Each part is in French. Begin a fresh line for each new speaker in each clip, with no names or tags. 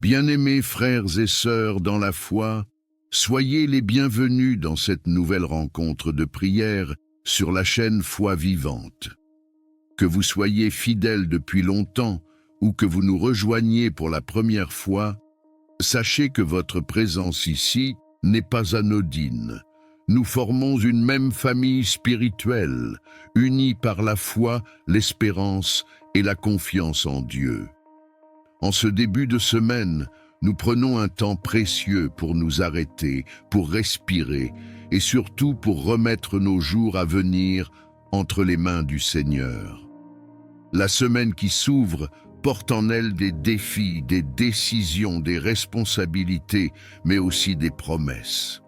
Bien-aimés frères et sœurs dans la foi, soyez les bienvenus dans cette nouvelle rencontre de prière sur la chaîne Foi Vivante. Que vous soyez fidèles depuis longtemps ou que vous nous rejoigniez pour la première fois, sachez que votre présence ici n'est pas anodine. Nous formons une même famille spirituelle, unie par la foi, l'espérance et la confiance en Dieu. En ce début de semaine, nous prenons un temps précieux pour nous arrêter, pour respirer et surtout pour remettre nos jours à venir entre les mains du Seigneur. La semaine qui s'ouvre porte en elle des défis, des décisions, des responsabilités, mais aussi des promesses.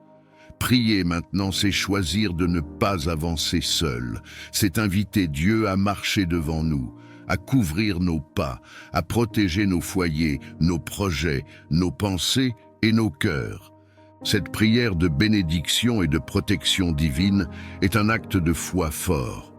Prier maintenant, c'est choisir de ne pas avancer seul, c'est inviter Dieu à marcher devant nous, à couvrir nos pas, à protéger nos foyers, nos projets, nos pensées et nos cœurs. Cette prière de bénédiction et de protection divine est un acte de foi fort.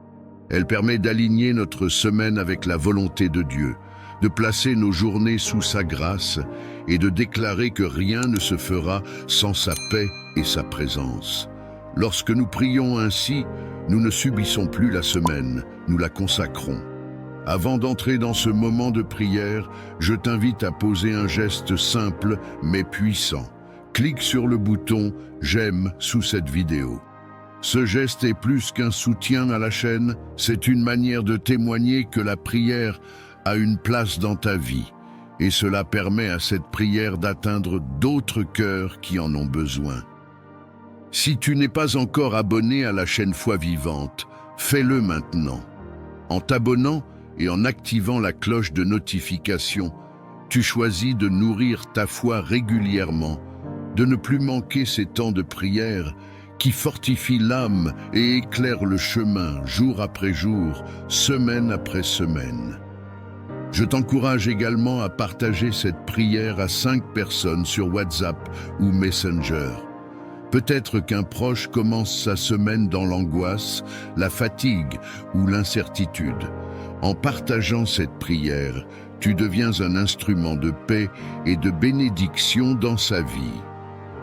Elle permet d'aligner notre semaine avec la volonté de Dieu, de placer nos journées sous sa grâce et de déclarer que rien ne se fera sans sa paix et sa présence. Lorsque nous prions ainsi, nous ne subissons plus la semaine, nous la consacrons. Avant d'entrer dans ce moment de prière, je t'invite à poser un geste simple mais puissant. Clique sur le bouton « J'aime » sous cette vidéo. Ce geste est plus qu'un soutien à la chaîne, c'est une manière de témoigner que la prière a une place dans ta vie. Et cela permet à cette prière d'atteindre d'autres cœurs qui en ont besoin. Si tu n'es pas encore abonné à la chaîne Foi Vivante, fais-le maintenant. En t'abonnant et en activant la cloche de notification, tu choisis de nourrir ta foi régulièrement, de ne plus manquer ces temps de prière qui fortifient l'âme et éclairent le chemin jour après jour, semaine après semaine. Je t'encourage également à partager cette prière à 5 personnes sur WhatsApp ou Messenger. Peut-être qu'un proche commence sa semaine dans l'angoisse, la fatigue ou l'incertitude. En partageant cette prière, tu deviens un instrument de paix et de bénédiction dans sa vie.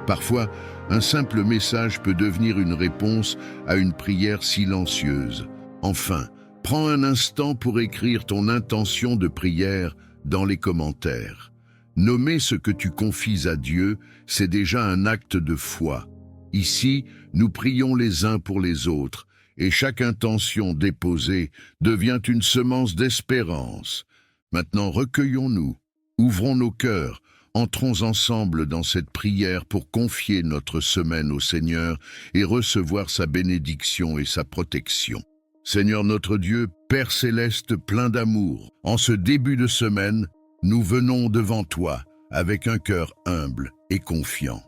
Parfois, un simple message peut devenir une réponse à une prière silencieuse. Enfin, prends un instant pour écrire ton intention de prière dans les commentaires. Nommer ce que tu confies à Dieu, c'est déjà un acte de foi. Ici, nous prions les uns pour les autres, et chaque intention déposée devient une semence d'espérance. Maintenant, recueillons-nous, ouvrons nos cœurs, entrons ensemble dans cette prière pour confier notre semaine au Seigneur et recevoir sa bénédiction et sa protection. Seigneur notre Dieu, Père céleste plein d'amour, en ce début de semaine, nous venons devant toi avec un cœur humble et confiant.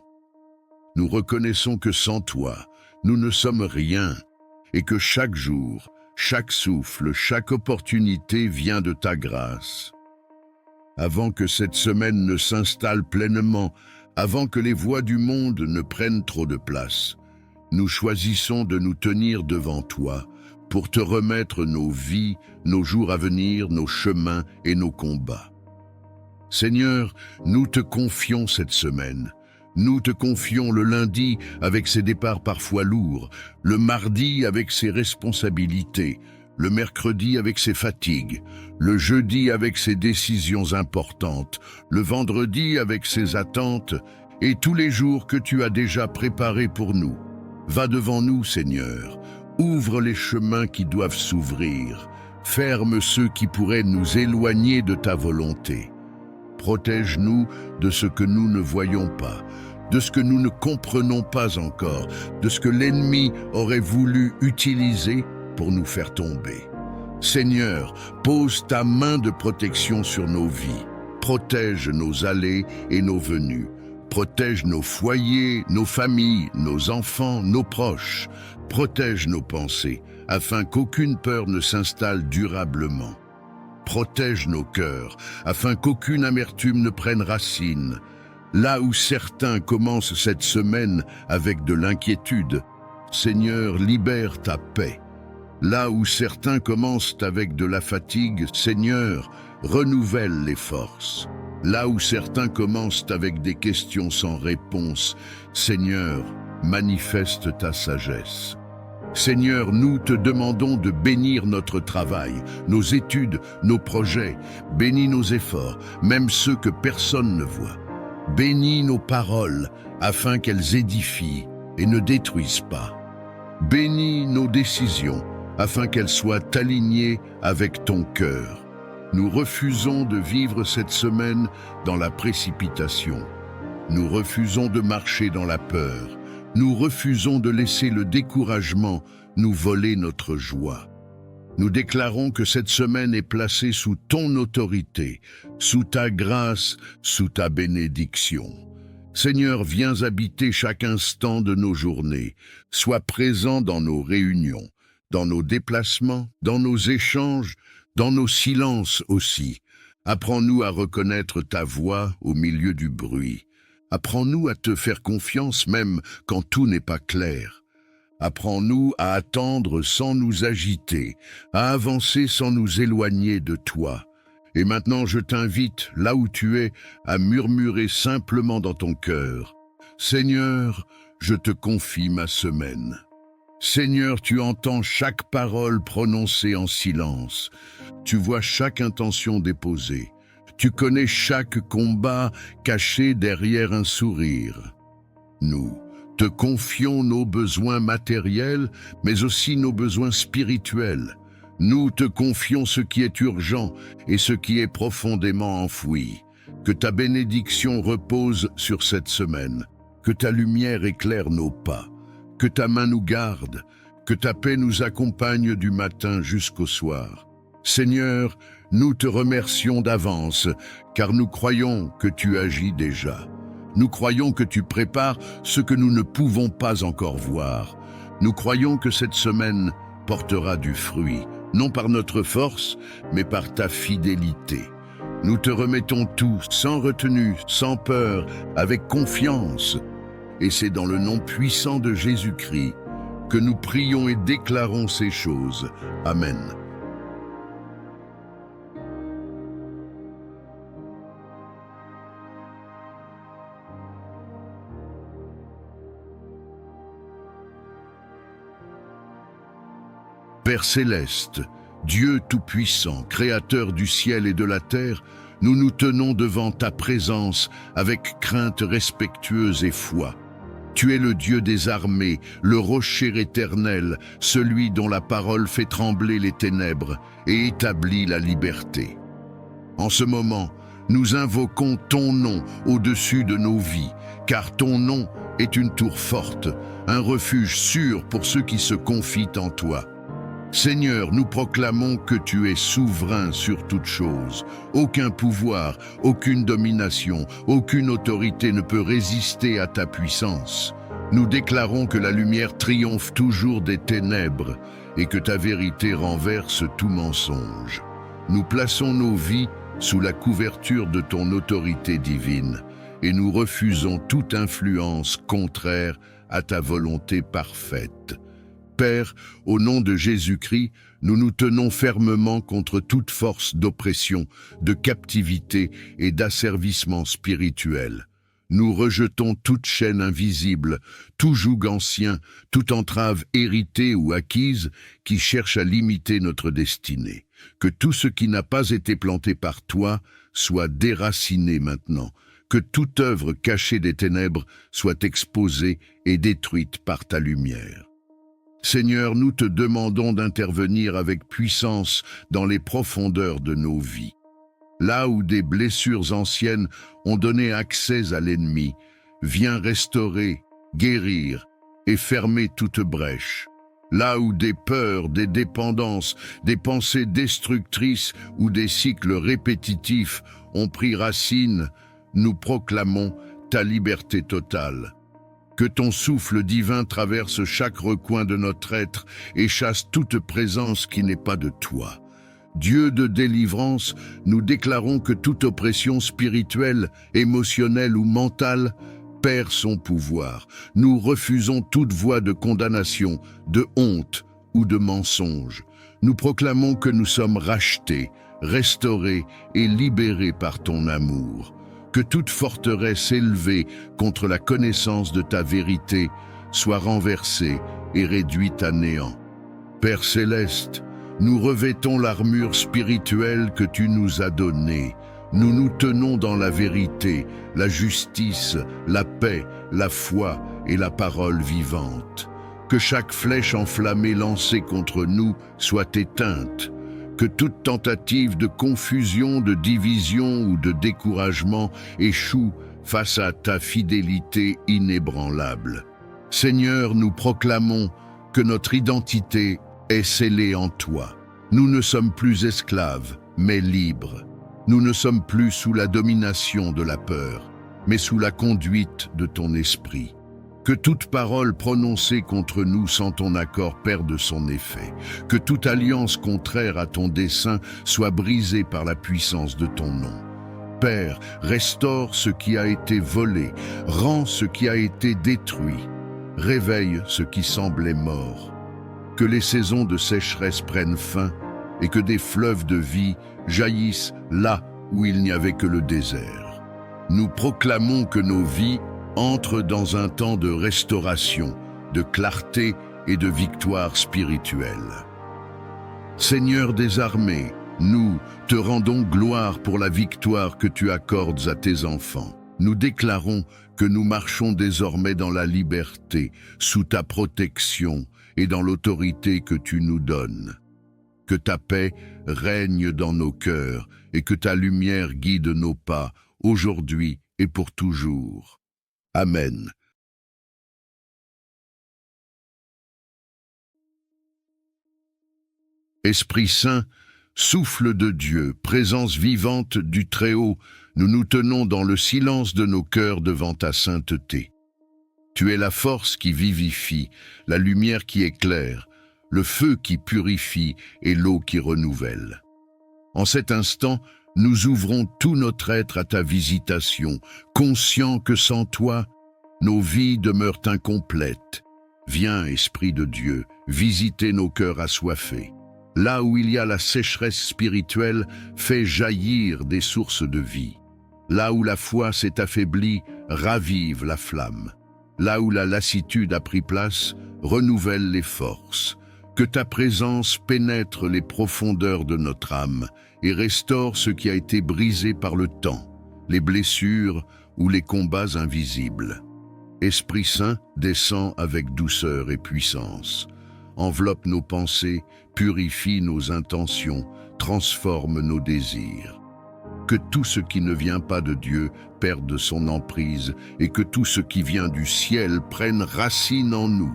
Nous reconnaissons que sans toi, nous ne sommes rien et que chaque jour, chaque souffle, chaque opportunité vient de ta grâce. Avant que cette semaine ne s'installe pleinement, avant que les voies du monde ne prennent trop de place, nous choisissons de nous tenir devant toi pour te remettre nos vies, nos jours à venir, nos chemins et nos combats. Seigneur, nous te confions cette semaine. Nous te confions le lundi avec ses départs parfois lourds, le mardi avec ses responsabilités, le mercredi avec ses fatigues, le jeudi avec ses décisions importantes, le vendredi avec ses attentes et tous les jours que tu as déjà préparés pour nous. Va devant nous, Seigneur. Ouvre les chemins qui doivent s'ouvrir. Ferme ceux qui pourraient nous éloigner de ta volonté. Protège-nous de ce que nous ne voyons pas, de ce que nous ne comprenons pas encore, de ce que l'ennemi aurait voulu utiliser pour nous faire tomber. Seigneur, pose ta main de protection sur nos vies. Protège nos allées et nos venues. Protège nos foyers, nos familles, nos enfants, nos proches. Protège nos pensées, afin qu'aucune peur ne s'installe durablement. Protège nos cœurs, afin qu'aucune amertume ne prenne racine. Là où certains commencent cette semaine avec de l'inquiétude, Seigneur, libère ta paix. Là où certains commencent avec de la fatigue, Seigneur, renouvelle les forces. Là où certains commencent avec des questions sans réponse, Seigneur, manifeste ta sagesse. Seigneur, nous te demandons de bénir notre travail, nos études, nos projets. Bénis nos efforts, même ceux que personne ne voit. Bénis nos paroles, afin qu'elles édifient et ne détruisent pas. Bénis nos décisions, afin qu'elles soient alignées avec ton cœur. Nous refusons de vivre cette semaine dans la précipitation. Nous refusons de marcher dans la peur. Nous refusons de laisser le découragement nous voler notre joie. Nous déclarons que cette semaine est placée sous ton autorité, sous ta grâce, sous ta bénédiction. Seigneur, viens habiter chaque instant de nos journées. Sois présent dans nos réunions, dans nos déplacements, dans nos échanges, dans nos silences aussi. Apprends-nous à reconnaître ta voix au milieu du bruit. Apprends-nous à te faire confiance même quand tout n'est pas clair. Apprends-nous à attendre sans nous agiter, à avancer sans nous éloigner de toi. Et maintenant je t'invite, là où tu es, à murmurer simplement dans ton cœur. Seigneur, je te confie ma semaine. Seigneur, tu entends chaque parole prononcée en silence. Tu vois chaque intention déposée. Tu connais chaque combat caché derrière un sourire. Nous te confions nos besoins matériels, mais aussi nos besoins spirituels. Nous te confions ce qui est urgent et ce qui est profondément enfoui. Que ta bénédiction repose sur cette semaine. Que ta lumière éclaire nos pas. Que ta main nous garde. Que ta paix nous accompagne du matin jusqu'au soir. Seigneur, nous te remercions d'avance, car nous croyons que tu agis déjà. Nous croyons que tu prépares ce que nous ne pouvons pas encore voir. Nous croyons que cette semaine portera du fruit, non par notre force, mais par ta fidélité. Nous te remettons tout, sans retenue, sans peur, avec confiance. Et c'est dans le nom puissant de Jésus-Christ que nous prions et déclarons ces choses. Amen. Père céleste, Dieu tout-puissant, créateur du ciel et de la terre, nous nous tenons devant ta présence avec crainte respectueuse et foi. Tu es le Dieu des armées, le rocher éternel, celui dont la parole fait trembler les ténèbres et établit la liberté. En ce moment, nous invoquons ton nom au-dessus de nos vies, car ton nom est une tour forte, un refuge sûr pour ceux qui se confient en toi. Seigneur, nous proclamons que tu es souverain sur toute chose. Aucun pouvoir, aucune domination, aucune autorité ne peut résister à ta puissance. Nous déclarons que la lumière triomphe toujours des ténèbres et que ta vérité renverse tout mensonge. Nous plaçons nos vies sous la couverture de ton autorité divine et nous refusons toute influence contraire à ta volonté parfaite. Père, au nom de Jésus-Christ, nous nous tenons fermement contre toute force d'oppression, de captivité et d'asservissement spirituel. Nous rejetons toute chaîne invisible, tout joug ancien, toute entrave héritée ou acquise qui cherche à limiter notre destinée. Que tout ce qui n'a pas été planté par toi soit déraciné maintenant. Que toute œuvre cachée des ténèbres soit exposée et détruite par ta lumière. Seigneur, nous te demandons d'intervenir avec puissance dans les profondeurs de nos vies. Là où des blessures anciennes ont donné accès à l'ennemi, viens restaurer, guérir et fermer toute brèche. Là où des peurs, des dépendances, des pensées destructrices ou des cycles répétitifs ont pris racine, nous proclamons ta liberté totale. Que ton souffle divin traverse chaque recoin de notre être et chasse toute présence qui n'est pas de toi. Dieu de délivrance, nous déclarons que toute oppression spirituelle, émotionnelle ou mentale perd son pouvoir. Nous refusons toute voie de condamnation, de honte ou de mensonge. Nous proclamons que nous sommes rachetés, restaurés et libérés par ton amour. Que toute forteresse élevée contre la connaissance de ta vérité soit renversée et réduite à néant. Père céleste, nous revêtons l'armure spirituelle que tu nous as donnée. Nous nous tenons dans la vérité, la justice, la paix, la foi et la parole vivante. Que chaque flèche enflammée lancée contre nous soit éteinte. Que toute tentative de confusion, de division ou de découragement échoue face à ta fidélité inébranlable. Seigneur, nous proclamons que notre identité est scellée en toi. Nous ne sommes plus esclaves, mais libres. Nous ne sommes plus sous la domination de la peur, mais sous la conduite de ton esprit. Que toute parole prononcée contre nous sans ton accord perde son effet. Que toute alliance contraire à ton dessein soit brisée par la puissance de ton nom. Père, restaure ce qui a été volé, rends ce qui a été détruit, réveille ce qui semblait mort. Que les saisons de sécheresse prennent fin et que des fleuves de vie jaillissent là où il n'y avait que le désert. Nous proclamons que nos vies entrent dans un temps de restauration, de clarté et de victoire spirituelle. Seigneur des armées, nous te rendons gloire pour la victoire que tu accordes à tes enfants. Nous déclarons que nous marchons désormais dans la liberté, sous ta protection et dans l'autorité que tu nous donnes. Que ta paix règne dans nos cœurs et que ta lumière guide nos pas, aujourd'hui et pour toujours. Amen. Esprit Saint, souffle de Dieu, présence vivante du Très-Haut, nous nous tenons dans le silence de nos cœurs devant ta sainteté. Tu es la force qui vivifie, la lumière qui éclaire, le feu qui purifie et l'eau qui renouvelle. En cet instant, nous ouvrons tout notre être à ta visitation, conscients que sans toi, nos vies demeurent incomplètes. Viens, Esprit de Dieu, visiter nos cœurs assoiffés. Là où il y a la sécheresse spirituelle, fais jaillir des sources de vie. Là où la foi s'est affaiblie, ravive la flamme. Là où la lassitude a pris place, renouvelle les forces. Que ta présence pénètre les profondeurs de notre âme et restaure ce qui a été brisé par le temps, les blessures ou les combats invisibles. Esprit Saint, descend avec douceur et puissance. Enveloppe nos pensées, purifie nos intentions, transforme nos désirs. Que tout ce qui ne vient pas de Dieu perde son emprise et que tout ce qui vient du ciel prenne racine en nous.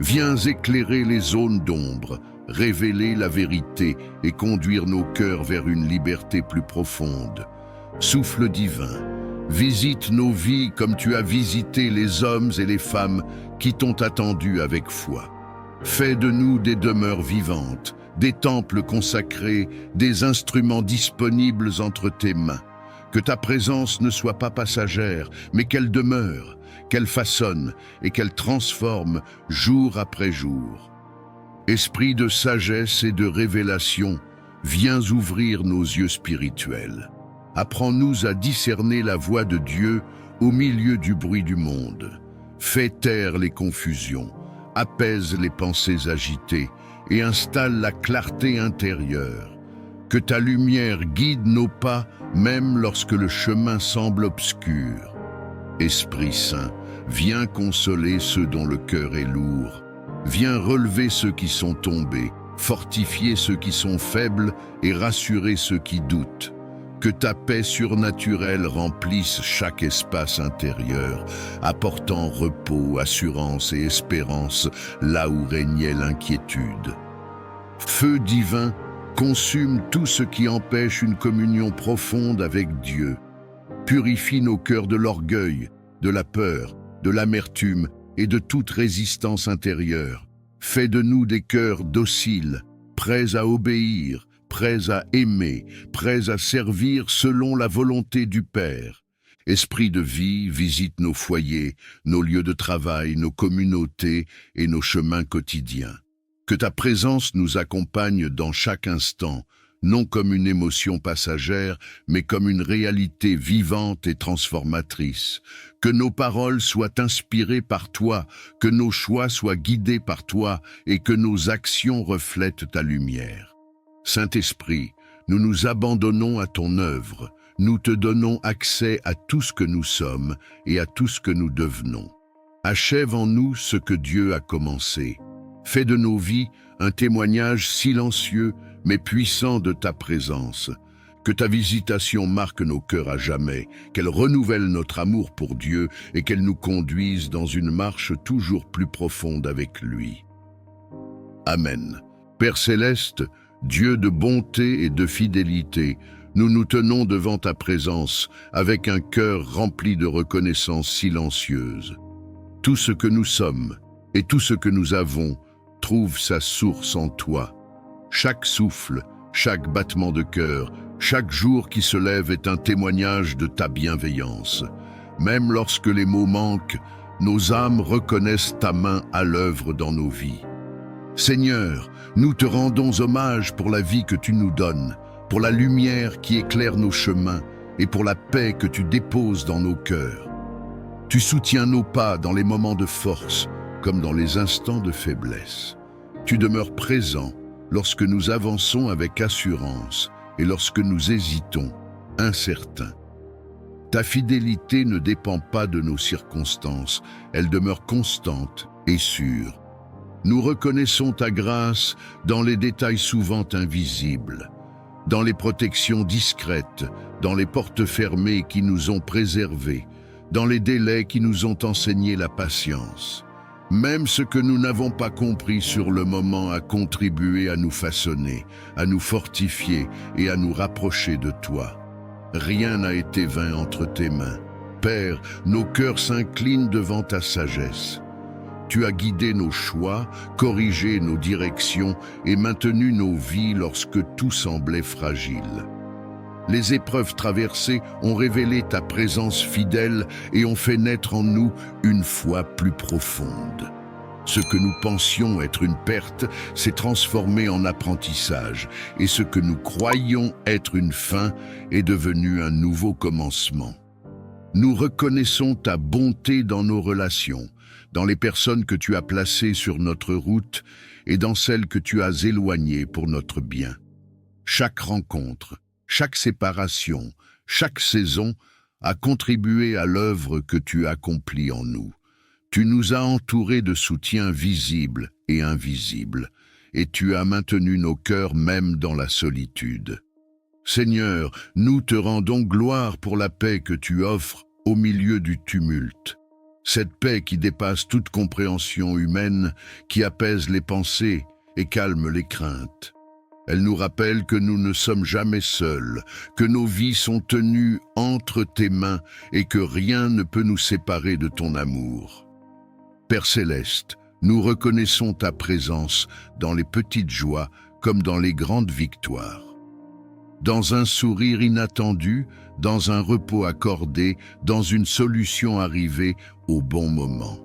Viens éclairer les zones d'ombre, révéler la vérité et conduire nos cœurs vers une liberté plus profonde. Souffle divin, visite nos vies comme tu as visité les hommes et les femmes qui t'ont attendu avec foi. Fais de nous des demeures vivantes, des temples consacrés, des instruments disponibles entre tes mains. Que ta présence ne soit pas passagère, mais qu'elle demeure, qu'elle façonne et qu'elle transforme jour après jour. Esprit de sagesse et de révélation, viens ouvrir nos yeux spirituels. Apprends-nous à discerner la voix de Dieu au milieu du bruit du monde. Fais taire les confusions, apaise les pensées agitées et installe la clarté intérieure. Que ta lumière guide nos pas même lorsque le chemin semble obscur. Esprit Saint, viens consoler ceux dont le cœur est lourd. Viens relever ceux qui sont tombés, fortifier ceux qui sont faibles et rassurer ceux qui doutent. Que ta paix surnaturelle remplisse chaque espace intérieur, apportant repos, assurance et espérance là où régnait l'inquiétude. Feu divin, consume tout ce qui empêche une communion profonde avec Dieu. Purifie nos cœurs de l'orgueil, de la peur, de l'amertume et de toute résistance intérieure. Fais de nous des cœurs dociles, prêts à obéir, prêts à aimer, prêts à servir selon la volonté du Père. Esprit de vie, visite nos foyers, nos lieux de travail, nos communautés et nos chemins quotidiens. Que ta présence nous accompagne dans chaque instant, non comme une émotion passagère, mais comme une réalité vivante et transformatrice. Que nos paroles soient inspirées par toi, que nos choix soient guidés par toi et que nos actions reflètent ta lumière. Saint-Esprit, nous nous abandonnons à ton œuvre, nous te donnons accès à tout ce que nous sommes et à tout ce que nous devenons. Achève en nous ce que Dieu a commencé. Fais de nos vies un témoignage silencieux mais puissant de ta présence. Que ta visitation marque nos cœurs à jamais, qu'elle renouvelle notre amour pour Dieu et qu'elle nous conduise dans une marche toujours plus profonde avec lui. Amen. Père céleste, Dieu de bonté et de fidélité, nous nous tenons devant ta présence avec un cœur rempli de reconnaissance silencieuse. Tout ce que nous sommes et tout ce que nous avons trouve sa source en toi. Chaque souffle, chaque battement de cœur, chaque jour qui se lève est un témoignage de ta bienveillance. Même lorsque les mots manquent, nos âmes reconnaissent ta main à l'œuvre dans nos vies. Seigneur, nous te rendons hommage pour la vie que tu nous donnes, pour la lumière qui éclaire nos chemins et pour la paix que tu déposes dans nos cœurs. Tu soutiens nos pas dans les moments de force comme dans les instants de faiblesse. Tu demeures présent lorsque nous avançons avec assurance et lorsque nous hésitons, incertains. Ta fidélité ne dépend pas de nos circonstances, elle demeure constante et sûre. Nous reconnaissons ta grâce dans les détails souvent invisibles, dans les protections discrètes, dans les portes fermées qui nous ont préservés, dans les délais qui nous ont enseigné la patience. Même ce que nous n'avons pas compris sur le moment a contribué à nous façonner, à nous fortifier et à nous rapprocher de toi. Rien n'a été vain entre tes mains. Père, nos cœurs s'inclinent devant ta sagesse. Tu as guidé nos choix, corrigé nos directions et maintenu nos vies lorsque tout semblait fragile. Les épreuves traversées ont révélé ta présence fidèle et ont fait naître en nous une foi plus profonde. Ce que nous pensions être une perte s'est transformé en apprentissage, et ce que nous croyions être une fin est devenu un nouveau commencement. Nous reconnaissons ta bonté dans nos relations, dans les personnes que tu as placées sur notre route et dans celles que tu as éloignées pour notre bien. Chaque rencontre, chaque séparation, chaque saison a contribué à l'œuvre que tu accomplis en nous. Tu nous as entourés de soutien visible et invisible, et tu as maintenu nos cœurs même dans la solitude. Seigneur, nous te rendons gloire pour la paix que tu offres au milieu du tumulte. Cette paix qui dépasse toute compréhension humaine, qui apaise les pensées et calme les craintes. Elle nous rappelle que nous ne sommes jamais seuls, que nos vies sont tenues entre tes mains et que rien ne peut nous séparer de ton amour. Père céleste, nous reconnaissons ta présence dans les petites joies comme dans les grandes victoires. Dans un sourire inattendu, dans un repos accordé, dans une solution arrivée au bon moment.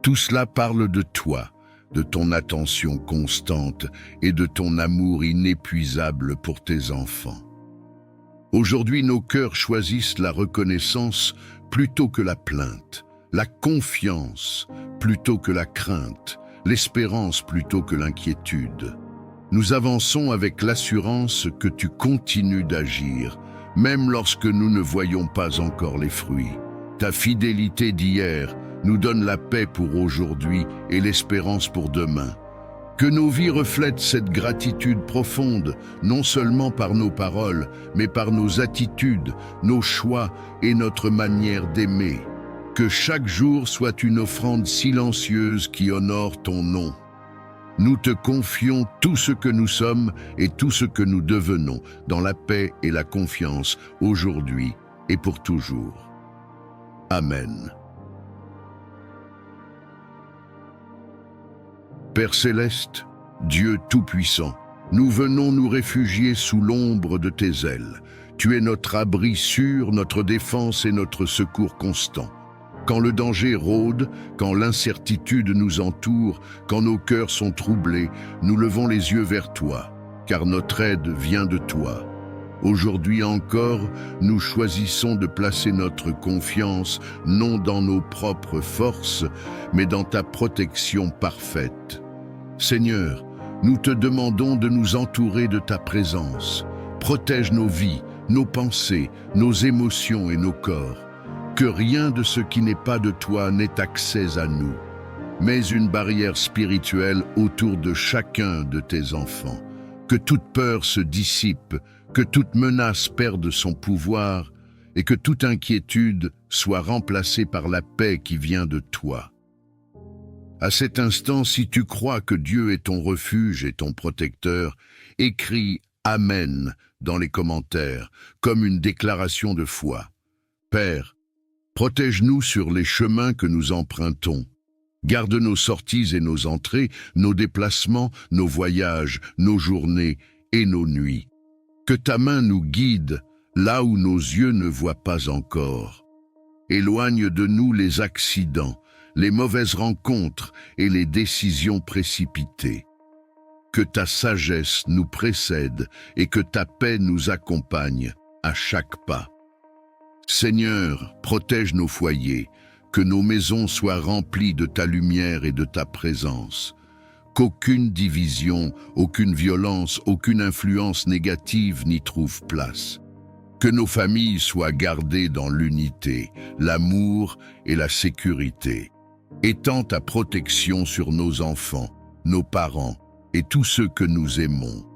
Tout cela parle de toi, de ton attention constante et de ton amour inépuisable pour tes enfants. Aujourd'hui, nos cœurs choisissent la reconnaissance plutôt que la plainte, la confiance plutôt que la crainte, l'espérance plutôt que l'inquiétude. Nous avançons avec l'assurance que tu continues d'agir, même lorsque nous ne voyons pas encore les fruits. Ta fidélité d'hier nous donne la paix pour aujourd'hui et l'espérance pour demain. Que nos vies reflètent cette gratitude profonde, non seulement par nos paroles, mais par nos attitudes, nos choix et notre manière d'aimer. Que chaque jour soit une offrande silencieuse qui honore ton nom. Nous te confions tout ce que nous sommes et tout ce que nous devenons dans la paix et la confiance aujourd'hui et pour toujours. Amen. Père céleste, Dieu tout-puissant, nous venons nous réfugier sous l'ombre de tes ailes. Tu es notre abri sûr, notre défense et notre secours constant. Quand le danger rôde, quand l'incertitude nous entoure, quand nos cœurs sont troublés, nous levons les yeux vers toi. car notre aide vient de toi. Aujourd'hui encore, nous choisissons de placer notre confiance non dans nos propres forces, mais dans ta protection parfaite. Seigneur, nous te demandons de nous entourer de ta présence. Protège nos vies, nos pensées, nos émotions et nos corps. Que rien de ce qui n'est pas de toi n'ait accès à nous. Mets une barrière spirituelle autour de chacun de tes enfants. Que toute peur se dissipe, que toute menace perde son pouvoir et que toute inquiétude soit remplacée par la paix qui vient de toi. À cet instant, si tu crois que Dieu est ton refuge et ton protecteur, écris « Amen » dans les commentaires, comme une déclaration de foi. Père, protège-nous sur les chemins que nous empruntons. Garde nos sorties et nos entrées, nos déplacements, nos voyages, nos journées et nos nuits. Que ta main nous guide là où nos yeux ne voient pas encore. Éloigne de nous les accidents, les mauvaises rencontres et les décisions précipitées. Que ta sagesse nous précède et que ta paix nous accompagne à chaque pas. Seigneur, protège nos foyers, que nos maisons soient remplies de ta lumière et de ta présence. Qu'aucune division, aucune violence, aucune influence négative n'y trouve place. Que nos familles soient gardées dans l'unité, l'amour et la sécurité. Étends ta protection sur nos enfants, nos parents et tous ceux que nous aimons.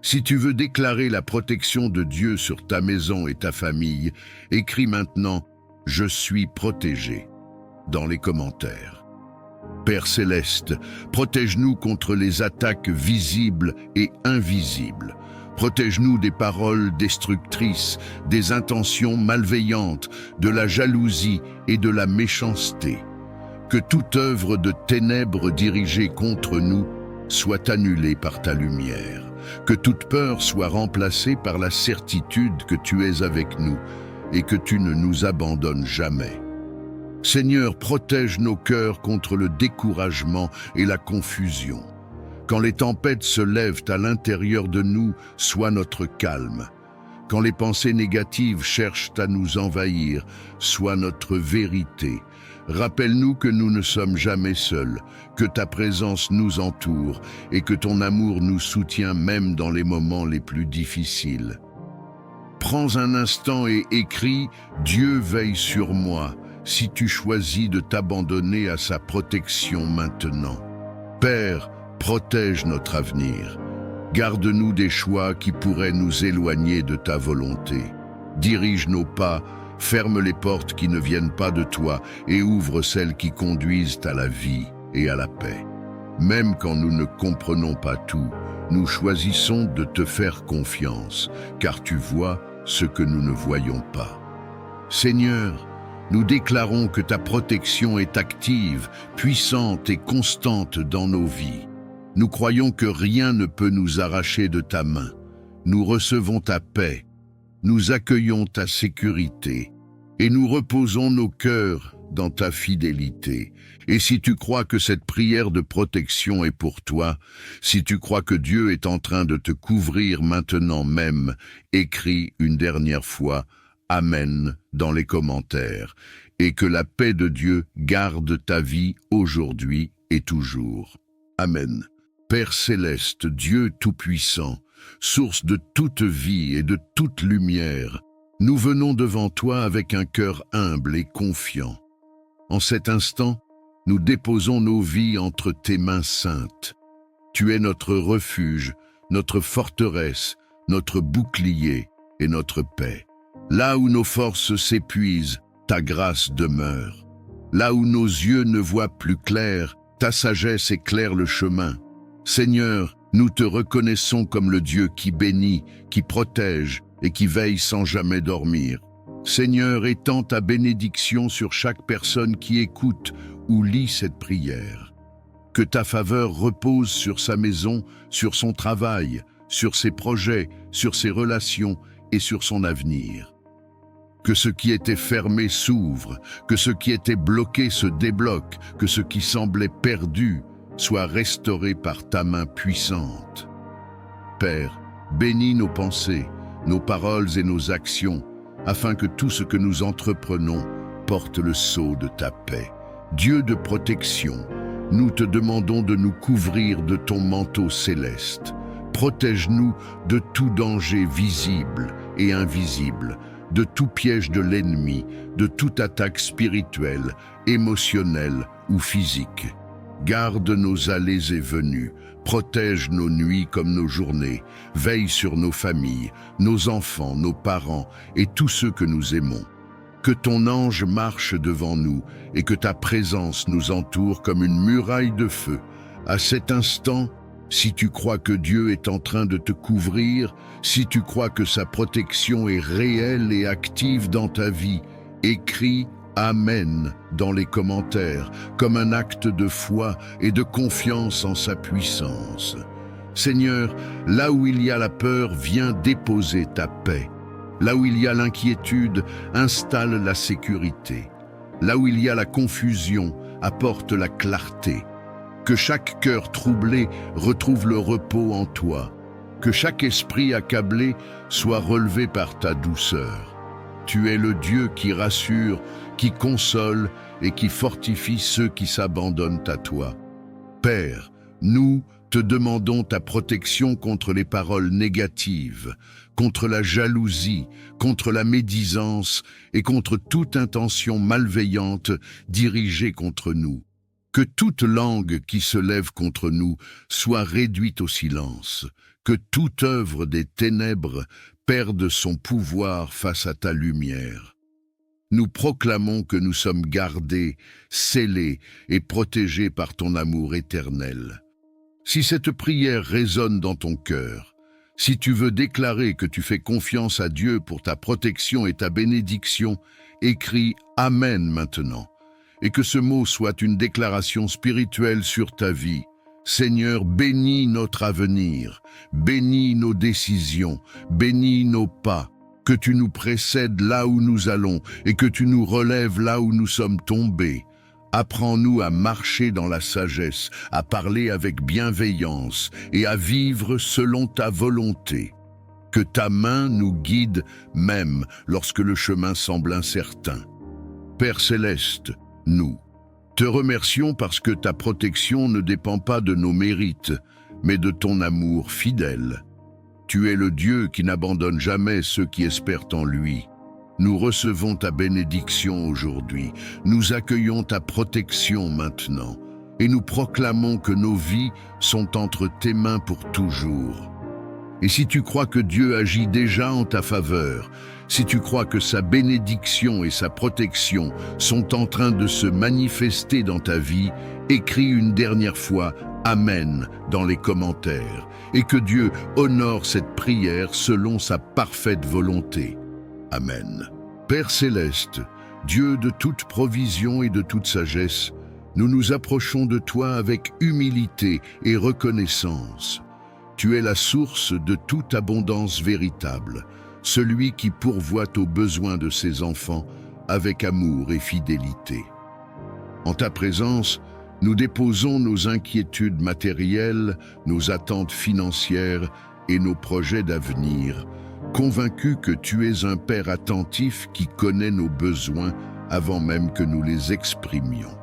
Si tu veux déclarer la protection de Dieu sur ta maison et ta famille, écris maintenant « Je suis protégé » dans les commentaires. Père céleste, protège-nous contre les attaques visibles et invisibles. Protège-nous des paroles destructrices, des intentions malveillantes, de la jalousie et de la méchanceté. Que toute œuvre de ténèbres dirigée contre nous soit annulée par ta lumière. Que toute peur soit remplacée par la certitude que tu es avec nous et que tu ne nous abandonnes jamais. Seigneur, protège nos cœurs contre le découragement et la confusion. Quand les tempêtes se lèvent à l'intérieur de nous, sois notre calme. Quand les pensées négatives cherchent à nous envahir, sois notre vérité. Rappelle-nous que nous ne sommes jamais seuls, que ta présence nous entoure et que ton amour nous soutient même dans les moments les plus difficiles. Prends un instant et écris « Dieu veille sur moi » si tu choisis de t'abandonner à sa protection maintenant. Père, protège notre avenir. Garde-nous des choix qui pourraient nous éloigner de ta volonté. Dirige nos pas, ferme les portes qui ne viennent pas de toi et ouvre celles qui conduisent à la vie et à la paix. Même quand nous ne comprenons pas tout, nous choisissons de te faire confiance, car tu vois ce que nous ne voyons pas. Seigneur, nous déclarons que ta protection est active, puissante et constante dans nos vies. Nous croyons que rien ne peut nous arracher de ta main. Nous recevons ta paix, nous accueillons ta sécurité et nous reposons nos cœurs dans ta fidélité. Et si tu crois que cette prière de protection est pour toi, si tu crois que Dieu est en train de te couvrir maintenant même, écris une dernière fois « Amen » dans les commentaires, et que la paix de Dieu garde ta vie aujourd'hui et toujours. Amen. Père céleste, Dieu tout-puissant, source de toute vie et de toute lumière, nous venons devant toi avec un cœur humble et confiant. En cet instant, nous déposons nos vies entre tes mains saintes. Tu es notre refuge, notre forteresse, notre bouclier et notre paix. Là où nos forces s'épuisent, ta grâce demeure. Là où nos yeux ne voient plus clair, ta sagesse éclaire le chemin. Seigneur, nous te reconnaissons comme le Dieu qui bénit, qui protège et qui veille sans jamais dormir. Seigneur, étends ta bénédiction sur chaque personne qui écoute ou lit cette prière. Que ta faveur repose sur sa maison, sur son travail, sur ses projets, sur ses relations et sur son avenir. Que ce qui était fermé s'ouvre, que ce qui était bloqué se débloque, que ce qui semblait perdu soit restauré par ta main puissante. Père, bénis nos pensées, nos paroles et nos actions, afin que tout ce que nous entreprenons porte le sceau de ta paix. Dieu de protection, nous te demandons de nous couvrir de ton manteau céleste. Protège-nous de tout danger visible et invisible, de tout piège de l'ennemi, de toute attaque spirituelle, émotionnelle ou physique. Garde nos allées et venues, protège nos nuits comme nos journées, veille sur nos familles, nos enfants, nos parents et tous ceux que nous aimons. Que ton ange marche devant nous et que ta présence nous entoure comme une muraille de feu. À cet instant, si tu crois que Dieu est en train de te couvrir, si tu crois que sa protection est réelle et active dans ta vie, écris Amen dans les commentaires, comme un acte de foi et de confiance en sa puissance. Seigneur, là où il y a la peur, viens déposer ta paix. Là où il y a l'inquiétude, installe la sécurité. Là où il y a la confusion, apporte la clarté. Que chaque cœur troublé retrouve le repos en toi. Que chaque esprit accablé soit relevé par ta douceur. Tu es le Dieu qui rassure, qui console et qui fortifie ceux qui s'abandonnent à toi. Père, nous te demandons ta protection contre les paroles négatives, contre la jalousie, contre la médisance et contre toute intention malveillante dirigée contre nous. Que toute langue qui se lève contre nous soit réduite au silence, que toute œuvre des ténèbres perde son pouvoir face à ta lumière. Nous proclamons que nous sommes gardés, scellés et protégés par ton amour éternel. Si cette prière résonne dans ton cœur, si tu veux déclarer que tu fais confiance à Dieu pour ta protection et ta bénédiction, écris Amen maintenant, et que ce mot soit une déclaration spirituelle sur ta vie. Seigneur, bénis notre avenir, bénis nos décisions, bénis nos pas, que tu nous précèdes là où nous allons et que tu nous relèves là où nous sommes tombés. Apprends-nous à marcher dans la sagesse, à parler avec bienveillance et à vivre selon ta volonté. Que ta main nous guide même lorsque le chemin semble incertain. Père céleste, nous te remercions parce que ta protection ne dépend pas de nos mérites, mais de ton amour fidèle. Tu es le Dieu qui n'abandonne jamais ceux qui espèrent en lui. Nous recevons ta bénédiction aujourd'hui, nous accueillons ta protection maintenant, et nous proclamons que nos vies sont entre tes mains pour toujours. Et si tu crois que Dieu agit déjà en ta faveur, si tu crois que sa bénédiction et sa protection sont en train de se manifester dans ta vie, écris une dernière fois « Amen » dans les commentaires, et que Dieu honore cette prière selon sa parfaite volonté. Amen. Père céleste, Dieu de toute provision et de toute sagesse, nous nous approchons de toi avec humilité et reconnaissance. Tu es la source de toute abondance véritable, celui qui pourvoit aux besoins de ses enfants avec amour et fidélité. En ta présence, nous déposons nos inquiétudes matérielles, nos attentes financières et nos projets d'avenir, convaincus que tu es un Père attentif qui connaît nos besoins avant même que nous les exprimions.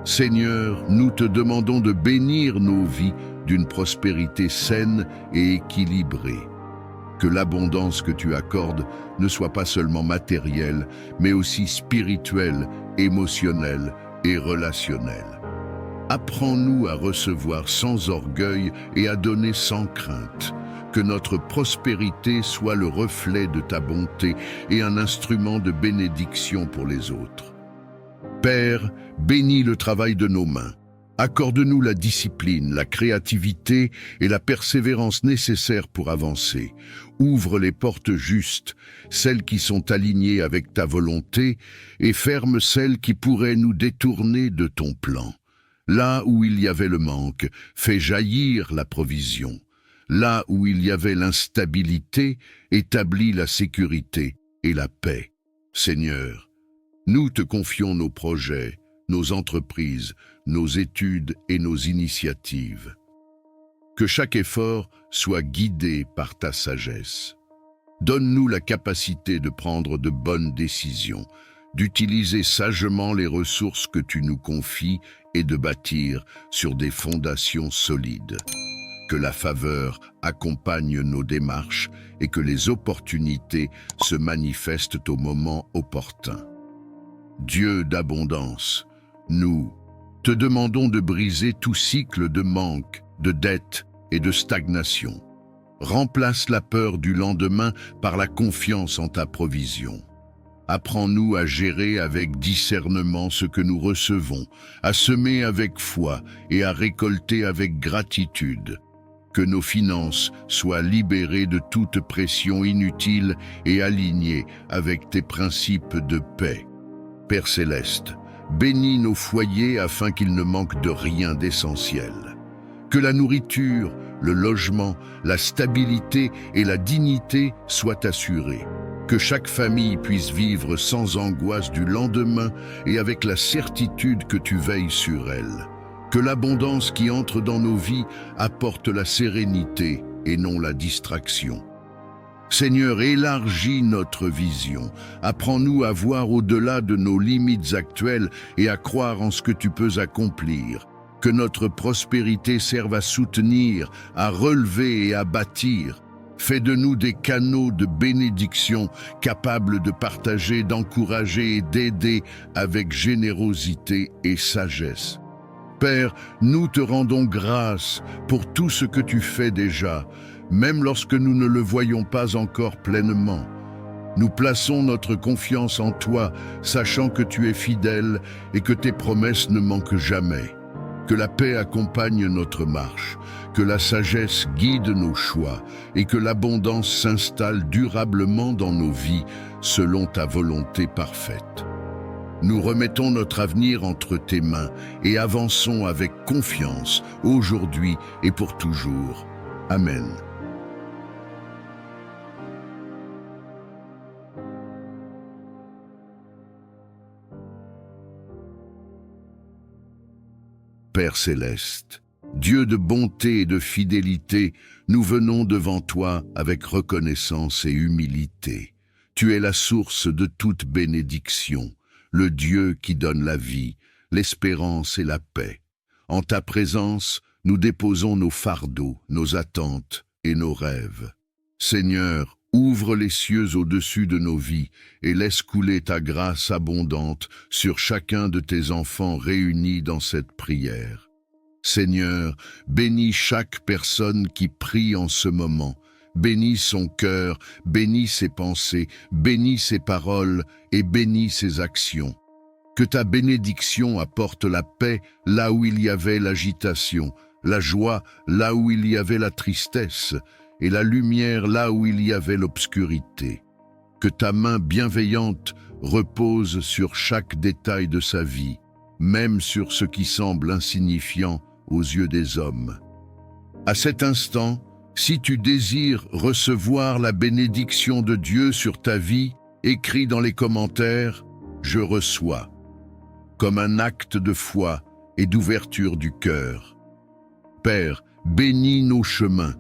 Seigneur, nous te demandons de bénir nos vies d'une prospérité saine et équilibrée. Que l'abondance que tu accordes ne soit pas seulement matérielle, mais aussi spirituelle, émotionnelle et relationnelle. Apprends-nous à recevoir sans orgueil et à donner sans crainte. Que notre prospérité soit le reflet de ta bonté et un instrument de bénédiction pour les autres. Père, bénis le travail de nos mains. Accorde-nous la discipline, la créativité et la persévérance nécessaires pour avancer. Ouvre les portes justes, celles qui sont alignées avec ta volonté, et ferme celles qui pourraient nous détourner de ton plan. Là où il y avait le manque, fais jaillir la provision. Là où il y avait l'instabilité, établis la sécurité et la paix. Seigneur, nous te confions nos projets, nos entreprises, nos études et nos initiatives. Que chaque effort soit guidé par ta sagesse. Donne-nous la capacité de prendre de bonnes décisions, d'utiliser sagement les ressources que tu nous confies et de bâtir sur des fondations solides. Que la faveur accompagne nos démarches et que les opportunités se manifestent au moment opportun. Dieu d'abondance, nous te demandons de briser tout cycle de manque, de dette et de stagnation. Remplace la peur du lendemain par la confiance en ta provision. Apprends-nous à gérer avec discernement ce que nous recevons, à semer avec foi et à récolter avec gratitude. Que nos finances soient libérées de toute pression inutile et alignées avec tes principes de paix. Père céleste, bénis nos foyers afin qu'ils ne manquent de rien d'essentiel. Que la nourriture, le logement, la stabilité et la dignité soient assurés. Que chaque famille puisse vivre sans angoisse du lendemain et avec la certitude que tu veilles sur elle. Que l'abondance qui entre dans nos vies apporte la sérénité et non la distraction. Seigneur, élargis notre vision. Apprends-nous à voir au-delà de nos limites actuelles et à croire en ce que tu peux accomplir. Que notre prospérité serve à soutenir, à relever et à bâtir. Fais de nous des canaux de bénédiction capables de partager, d'encourager et d'aider avec générosité et sagesse. Père, nous te rendons grâce pour tout ce que tu fais déjà, même lorsque nous ne le voyons pas encore pleinement. Nous plaçons notre confiance en toi, sachant que tu es fidèle et que tes promesses ne manquent jamais. Que la paix accompagne notre marche, que la sagesse guide nos choix et que l'abondance s'installe durablement dans nos vies selon ta volonté parfaite. Nous remettons notre avenir entre tes mains et avançons avec confiance aujourd'hui et pour toujours. Amen. Père céleste, Dieu de bonté et de fidélité, nous venons devant toi avec reconnaissance et humilité. Tu es la source de toute bénédiction, le Dieu qui donne la vie, l'espérance et la paix. En ta présence, nous déposons nos fardeaux, nos attentes et nos rêves. Seigneur, ouvre les cieux au-dessus de nos vies et laisse couler ta grâce abondante sur chacun de tes enfants réunis dans cette prière. Seigneur, bénis chaque personne qui prie en ce moment. Bénis son cœur, bénis ses pensées, bénis ses paroles et bénis ses actions. Que ta bénédiction apporte la paix là où il y avait l'agitation, la joie là où il y avait la tristesse, et la lumière là où il y avait l'obscurité. Que ta main bienveillante repose sur chaque détail de sa vie, même sur ce qui semble insignifiant aux yeux des hommes. À cet instant, si tu désires recevoir la bénédiction de Dieu sur ta vie, écris dans les commentaires « Je reçois » comme un acte de foi et d'ouverture du cœur. Père, bénis nos chemins.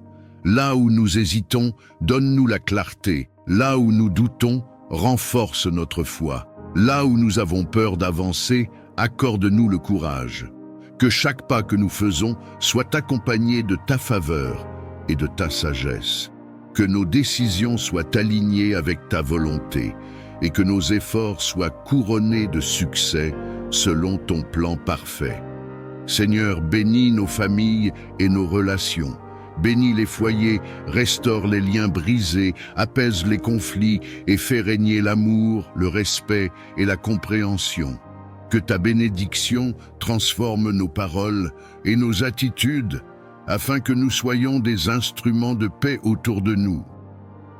Là où nous hésitons, donne-nous la clarté. Là où nous doutons, renforce notre foi. Là où nous avons peur d'avancer, accorde-nous le courage. Que chaque pas que nous faisons soit accompagné de ta faveur et de ta sagesse. Que nos décisions soient alignées avec ta volonté et que nos efforts soient couronnés de succès selon ton plan parfait. Seigneur, bénis nos familles et nos relations. Bénis les foyers, restaure les liens brisés, apaise les conflits et fais régner l'amour, le respect et la compréhension. Que ta bénédiction transforme nos paroles et nos attitudes afin que nous soyons des instruments de paix autour de nous.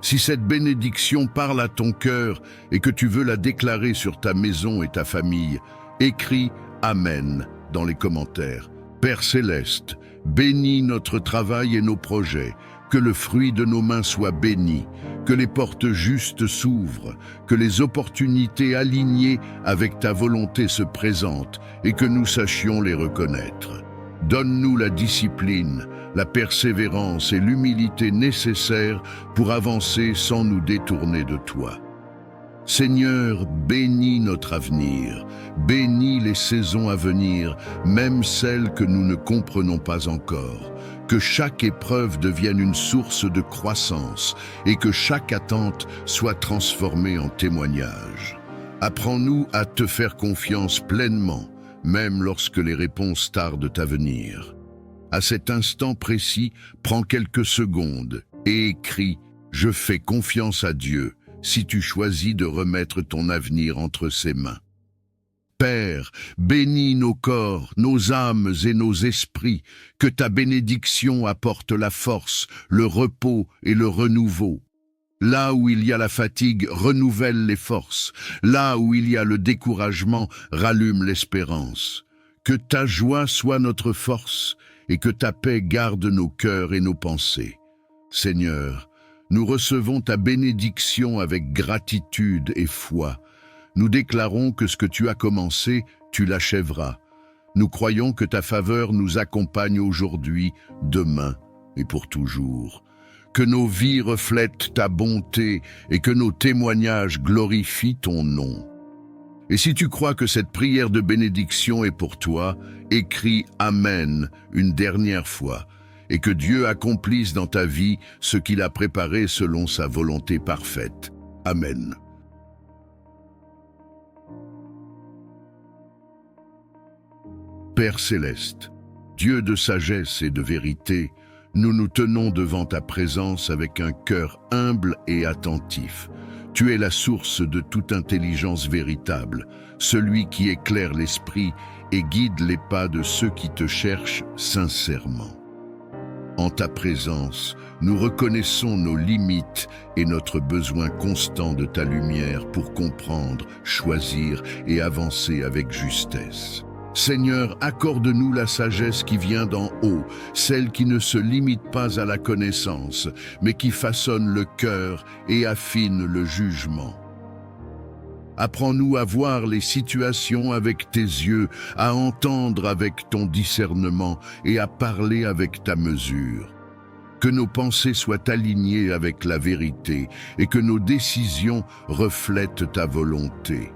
Si cette bénédiction parle à ton cœur et que tu veux la déclarer sur ta maison et ta famille, écris « Amen » dans les commentaires. Père céleste, bénis notre travail et nos projets, que le fruit de nos mains soit béni, que les portes justes s'ouvrent, que les opportunités alignées avec ta volonté se présentent et que nous sachions les reconnaître. Donne-nous la discipline, la persévérance et l'humilité nécessaires pour avancer sans nous détourner de toi. Seigneur, bénis notre avenir, bénis les saisons à venir, même celles que nous ne comprenons pas encore. Que chaque épreuve devienne une source de croissance et que chaque attente soit transformée en témoignage. Apprends-nous à te faire confiance pleinement, même lorsque les réponses tardent à venir. À cet instant précis, prends quelques secondes et écris « Je fais confiance à Dieu » si tu choisis de remettre ton avenir entre ses mains. Père, bénis nos corps, nos âmes et nos esprits, que ta bénédiction apporte la force, le repos et le renouveau. Là où il y a la fatigue, renouvelle les forces. Là où il y a le découragement, rallume l'espérance. Que ta joie soit notre force et que ta paix garde nos cœurs et nos pensées. Seigneur, nous recevons ta bénédiction avec gratitude et foi. Nous déclarons que ce que tu as commencé, tu l'achèveras. Nous croyons que ta faveur nous accompagne aujourd'hui, demain et pour toujours. Que nos vies reflètent ta bonté et que nos témoignages glorifient ton nom. Et si tu crois que cette prière de bénédiction est pour toi, écris « Amen » une dernière fois, et que Dieu accomplisse dans ta vie ce qu'il a préparé selon sa volonté parfaite. Amen. Père céleste, Dieu de sagesse et de vérité, nous nous tenons devant ta présence avec un cœur humble et attentif. Tu es la source de toute intelligence véritable, celui qui éclaire l'esprit et guide les pas de ceux qui te cherchent sincèrement. En ta présence, nous reconnaissons nos limites et notre besoin constant de ta lumière pour comprendre, choisir et avancer avec justesse. Seigneur, accorde-nous la sagesse qui vient d'en haut, celle qui ne se limite pas à la connaissance, mais qui façonne le cœur et affine le jugement. Apprends-nous à voir les situations avec tes yeux, à entendre avec ton discernement et à parler avec ta mesure. Que nos pensées soient alignées avec la vérité et que nos décisions reflètent ta volonté.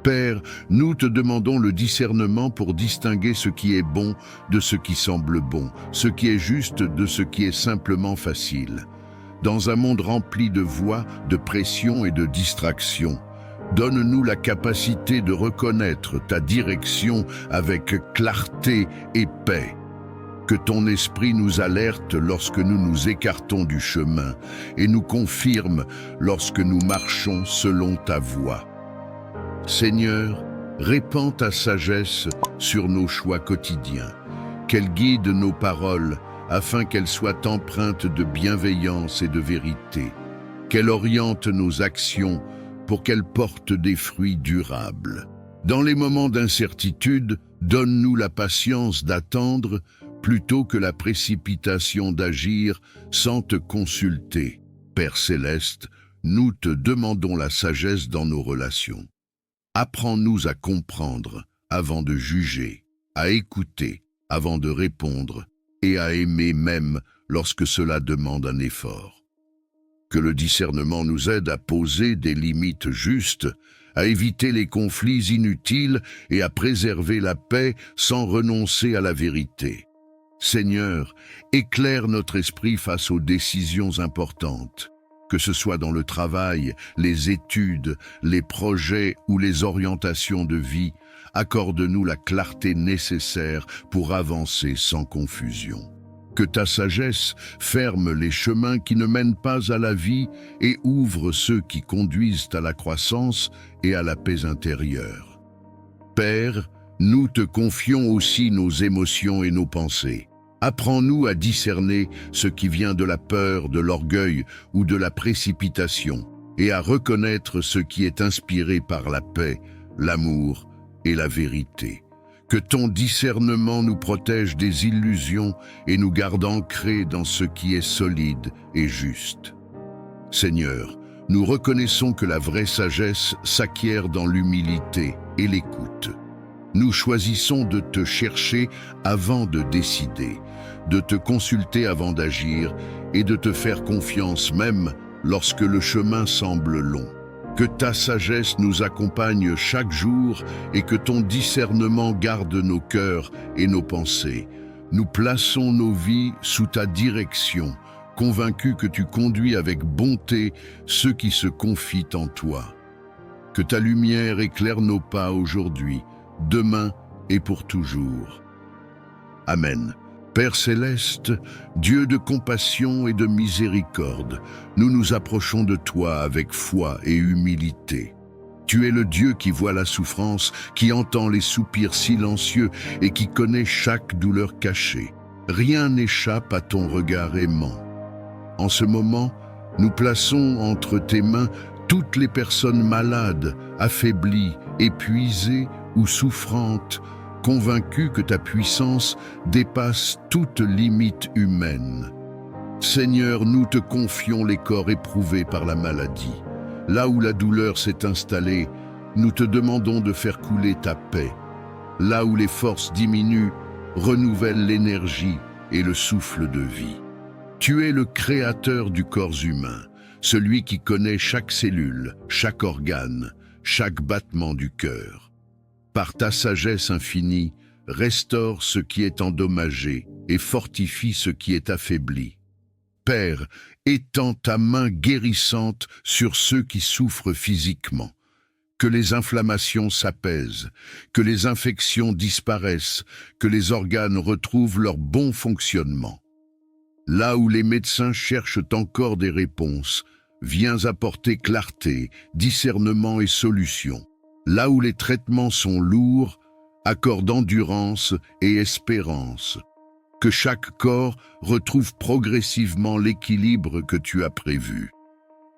Père, nous te demandons le discernement pour distinguer ce qui est bon de ce qui semble bon, ce qui est juste de ce qui est simplement facile. Dans un monde rempli de voix, de pression et de distractions, donne-nous la capacité de reconnaître ta direction avec clarté et paix. Que ton esprit nous alerte lorsque nous nous écartons du chemin et nous confirme lorsque nous marchons selon ta voie. Seigneur, répands ta sagesse sur nos choix quotidiens, qu'elle guide nos paroles afin qu'elles soient empreintes de bienveillance et de vérité, qu'elle oriente nos actions pour qu'elles portent des fruits durables. Dans les moments d'incertitude, donne-nous la patience d'attendre plutôt que la précipitation d'agir sans te consulter. Père céleste, nous te demandons la sagesse dans nos relations. Apprends-nous à comprendre avant de juger, à écouter avant de répondre et à aimer même lorsque cela demande un effort. Que le discernement nous aide à poser des limites justes, à éviter les conflits inutiles et à préserver la paix sans renoncer à la vérité. Seigneur, éclaire notre esprit face aux décisions importantes. Que ce soit dans le travail, les études, les projets ou les orientations de vie, accorde-nous la clarté nécessaire pour avancer sans confusion. Que ta sagesse ferme les chemins qui ne mènent pas à la vie et ouvre ceux qui conduisent à la croissance et à la paix intérieure. Père, nous te confions aussi nos émotions et nos pensées. Apprends-nous à discerner ce qui vient de la peur, de l'orgueil ou de la précipitation, et à reconnaître ce qui est inspiré par la paix, l'amour et la vérité. Que ton discernement nous protège des illusions et nous garde ancrés dans ce qui est solide et juste. Seigneur, nous reconnaissons que la vraie sagesse s'acquiert dans l'humilité et l'écoute. Nous choisissons de te chercher avant de décider, de te consulter avant d'agir et de te faire confiance même lorsque le chemin semble long. Que ta sagesse nous accompagne chaque jour et que ton discernement garde nos cœurs et nos pensées. Nous plaçons nos vies sous ta direction, convaincus que tu conduis avec bonté ceux qui se confient en toi. Que ta lumière éclaire nos pas aujourd'hui, demain et pour toujours. Amen. Père céleste, Dieu de compassion et de miséricorde, nous nous approchons de toi avec foi et humilité. Tu es le Dieu qui voit la souffrance, qui entend les soupirs silencieux et qui connaît chaque douleur cachée. Rien n'échappe à ton regard aimant. En ce moment, nous plaçons entre tes mains toutes les personnes malades, affaiblies, épuisées ou souffrantes, convaincus que ta puissance dépasse toute limite humaine. Seigneur, nous te confions les corps éprouvés par la maladie. Là où la douleur s'est installée, nous te demandons de faire couler ta paix. Là où les forces diminuent, renouvelle l'énergie et le souffle de vie. Tu es le créateur du corps humain, celui qui connaît chaque cellule, chaque organe, chaque battement du cœur. Par ta sagesse infinie, restaure ce qui est endommagé et fortifie ce qui est affaibli. Père, étends ta main guérissante sur ceux qui souffrent physiquement. Que les inflammations s'apaisent, que les infections disparaissent, que les organes retrouvent leur bon fonctionnement. Là où les médecins cherchent encore des réponses, viens apporter clarté, discernement et solution. Là où les traitements sont lourds, accorde endurance et espérance. Que chaque corps retrouve progressivement l'équilibre que tu as prévu.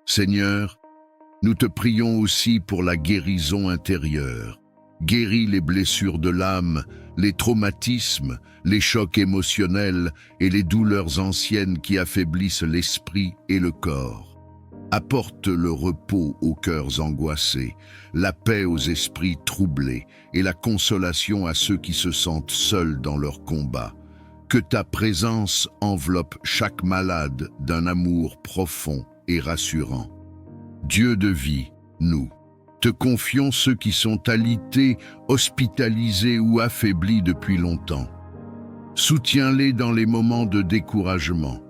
Seigneur, nous te prions aussi pour la guérison intérieure. Guéris les blessures de l'âme, les traumatismes, les chocs émotionnels et les douleurs anciennes qui affaiblissent l'esprit et le corps. Apporte le repos aux cœurs angoissés, la paix aux esprits troublés et la consolation à ceux qui se sentent seuls dans leur combat. Que ta présence enveloppe chaque malade d'un amour profond et rassurant. Dieu de vie, nous te confions ceux qui sont alités, hospitalisés ou affaiblis depuis longtemps. Soutiens-les dans les moments de découragement.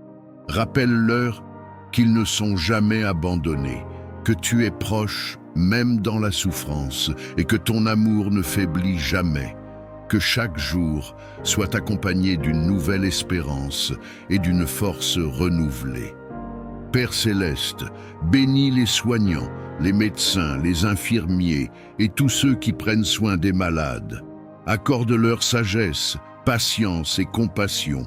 Rappelle-leur qu'ils ne sont jamais abandonnés, que tu es proche même dans la souffrance et que ton amour ne faiblit jamais. Que chaque jour soit accompagné d'une nouvelle espérance et d'une force renouvelée. Père céleste, bénis les soignants, les médecins, les infirmiers et tous ceux qui prennent soin des malades. Accorde-leur sagesse, patience et compassion.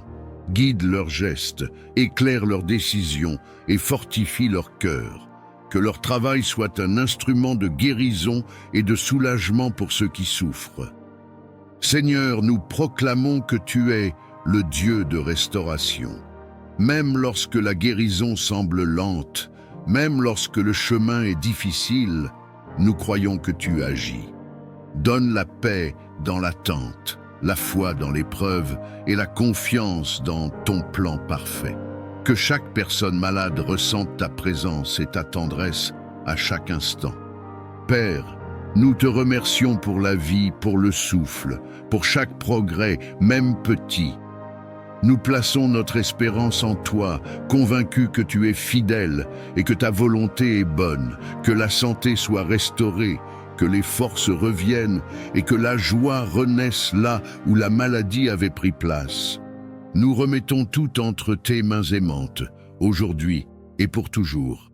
Guide leurs gestes, éclaire leurs décisions et fortifie leur cœur. Que leur travail soit un instrument de guérison et de soulagement pour ceux qui souffrent. Seigneur, nous proclamons que tu es le Dieu de restauration. Même lorsque la guérison semble lente, même lorsque le chemin est difficile, nous croyons que tu agis. Donne la paix dans l'attente, la foi dans l'épreuve et la confiance dans ton plan parfait. Que chaque personne malade ressente ta présence et ta tendresse à chaque instant. Père, nous te remercions pour la vie, pour le souffle, pour chaque progrès, même petit. Nous plaçons notre espérance en toi, convaincus que tu es fidèle et que ta volonté est bonne, que la santé soit restaurée, que les forces reviennent et que la joie renaisse là où la maladie avait pris place. Nous remettons tout entre tes mains aimantes, aujourd'hui et pour toujours.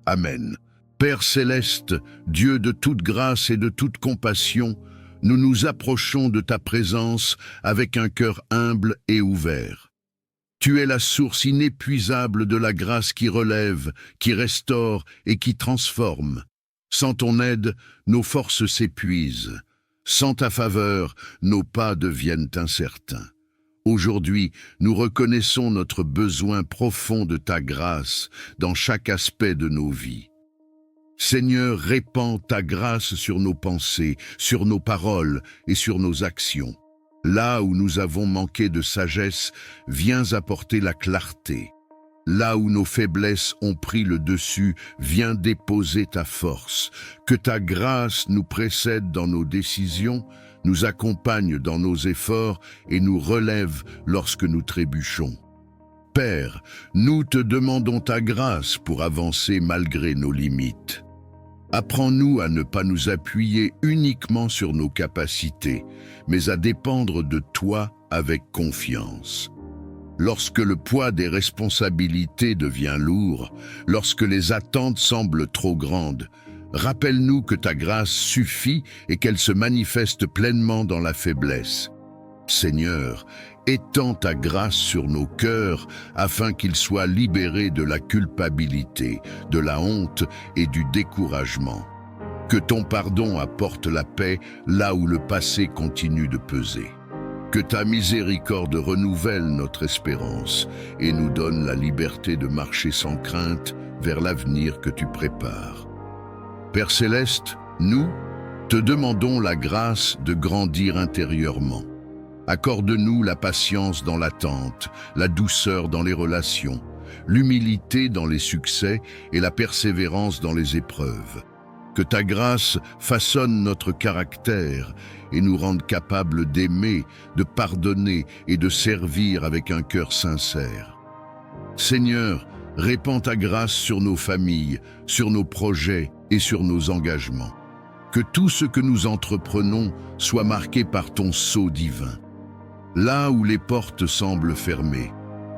Amen. Père céleste, Dieu de toute grâce et de toute compassion, nous nous approchons de ta présence avec un cœur humble et ouvert. Tu es la source inépuisable de la grâce qui relève, qui restaure et qui transforme. Sans ton aide, nos forces s'épuisent. Sans ta faveur, nos pas deviennent incertains. Aujourd'hui, nous reconnaissons notre besoin profond de ta grâce dans chaque aspect de nos vies. Seigneur, répands ta grâce sur nos pensées, sur nos paroles et sur nos actions. Là où nous avons manqué de sagesse, viens apporter la clarté. Là où nos faiblesses ont pris le dessus, viens déposer ta force. Que ta grâce nous précède dans nos décisions, nous accompagne dans nos efforts et nous relève lorsque nous trébuchons. Père, nous te demandons ta grâce pour avancer malgré nos limites. Apprends-nous à ne pas nous appuyer uniquement sur nos capacités, mais à dépendre de toi avec confiance. Lorsque le poids des responsabilités devient lourd, lorsque les attentes semblent trop grandes, rappelle-nous que ta grâce suffit et qu'elle se manifeste pleinement dans la faiblesse. Seigneur, étends ta grâce sur nos cœurs afin qu'ils soient libérés de la culpabilité, de la honte et du découragement. Que ton pardon apporte la paix là où le passé continue de peser. Que ta miséricorde renouvelle notre espérance et nous donne la liberté de marcher sans crainte vers l'avenir que tu prépares. Père Céleste, nous te demandons la grâce de grandir intérieurement. Accorde-nous la patience dans l'attente, la douceur dans les relations, l'humilité dans les succès et la persévérance dans les épreuves. Que ta grâce façonne notre caractère et nous rende capables d'aimer, de pardonner et de servir avec un cœur sincère. Seigneur, répands ta grâce sur nos familles, sur nos projets et sur nos engagements. Que tout ce que nous entreprenons soit marqué par ton sceau divin. Là où les portes semblent fermées,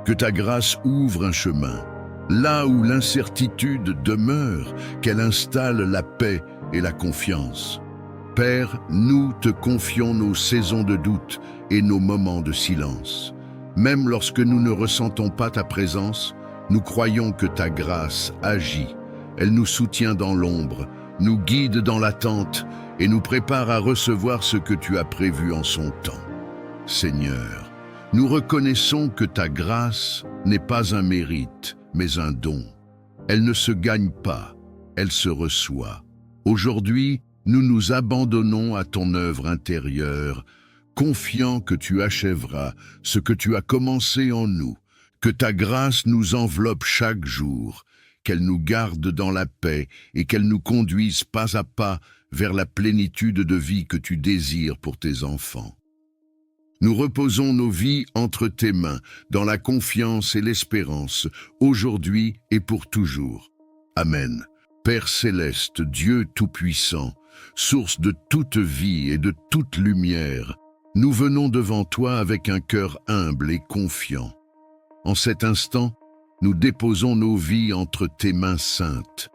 que ta grâce ouvre un chemin. Là où l'incertitude demeure, qu'elle installe la paix et la confiance. Père, nous te confions nos saisons de doute et nos moments de silence. Même lorsque nous ne ressentons pas ta présence, nous croyons que ta grâce agit. Elle nous soutient dans l'ombre, nous guide dans l'attente et nous prépare à recevoir ce que tu as prévu en son temps. Seigneur, nous reconnaissons que ta grâce n'est pas un mérite, mais un don. Elle ne se gagne pas, elle se reçoit. Aujourd'hui, nous nous abandonnons à ton œuvre intérieure, confiants que tu achèveras ce que tu as commencé en nous, que ta grâce nous enveloppe chaque jour, qu'elle nous garde dans la paix et qu'elle nous conduise pas à pas vers la plénitude de vie que tu désires pour tes enfants. Nous reposons nos vies entre tes mains, dans la confiance et l'espérance, aujourd'hui et pour toujours. Amen. Père céleste, Dieu tout-puissant, source de toute vie et de toute lumière, nous venons devant toi avec un cœur humble et confiant. En cet instant, nous déposons nos vies entre tes mains saintes.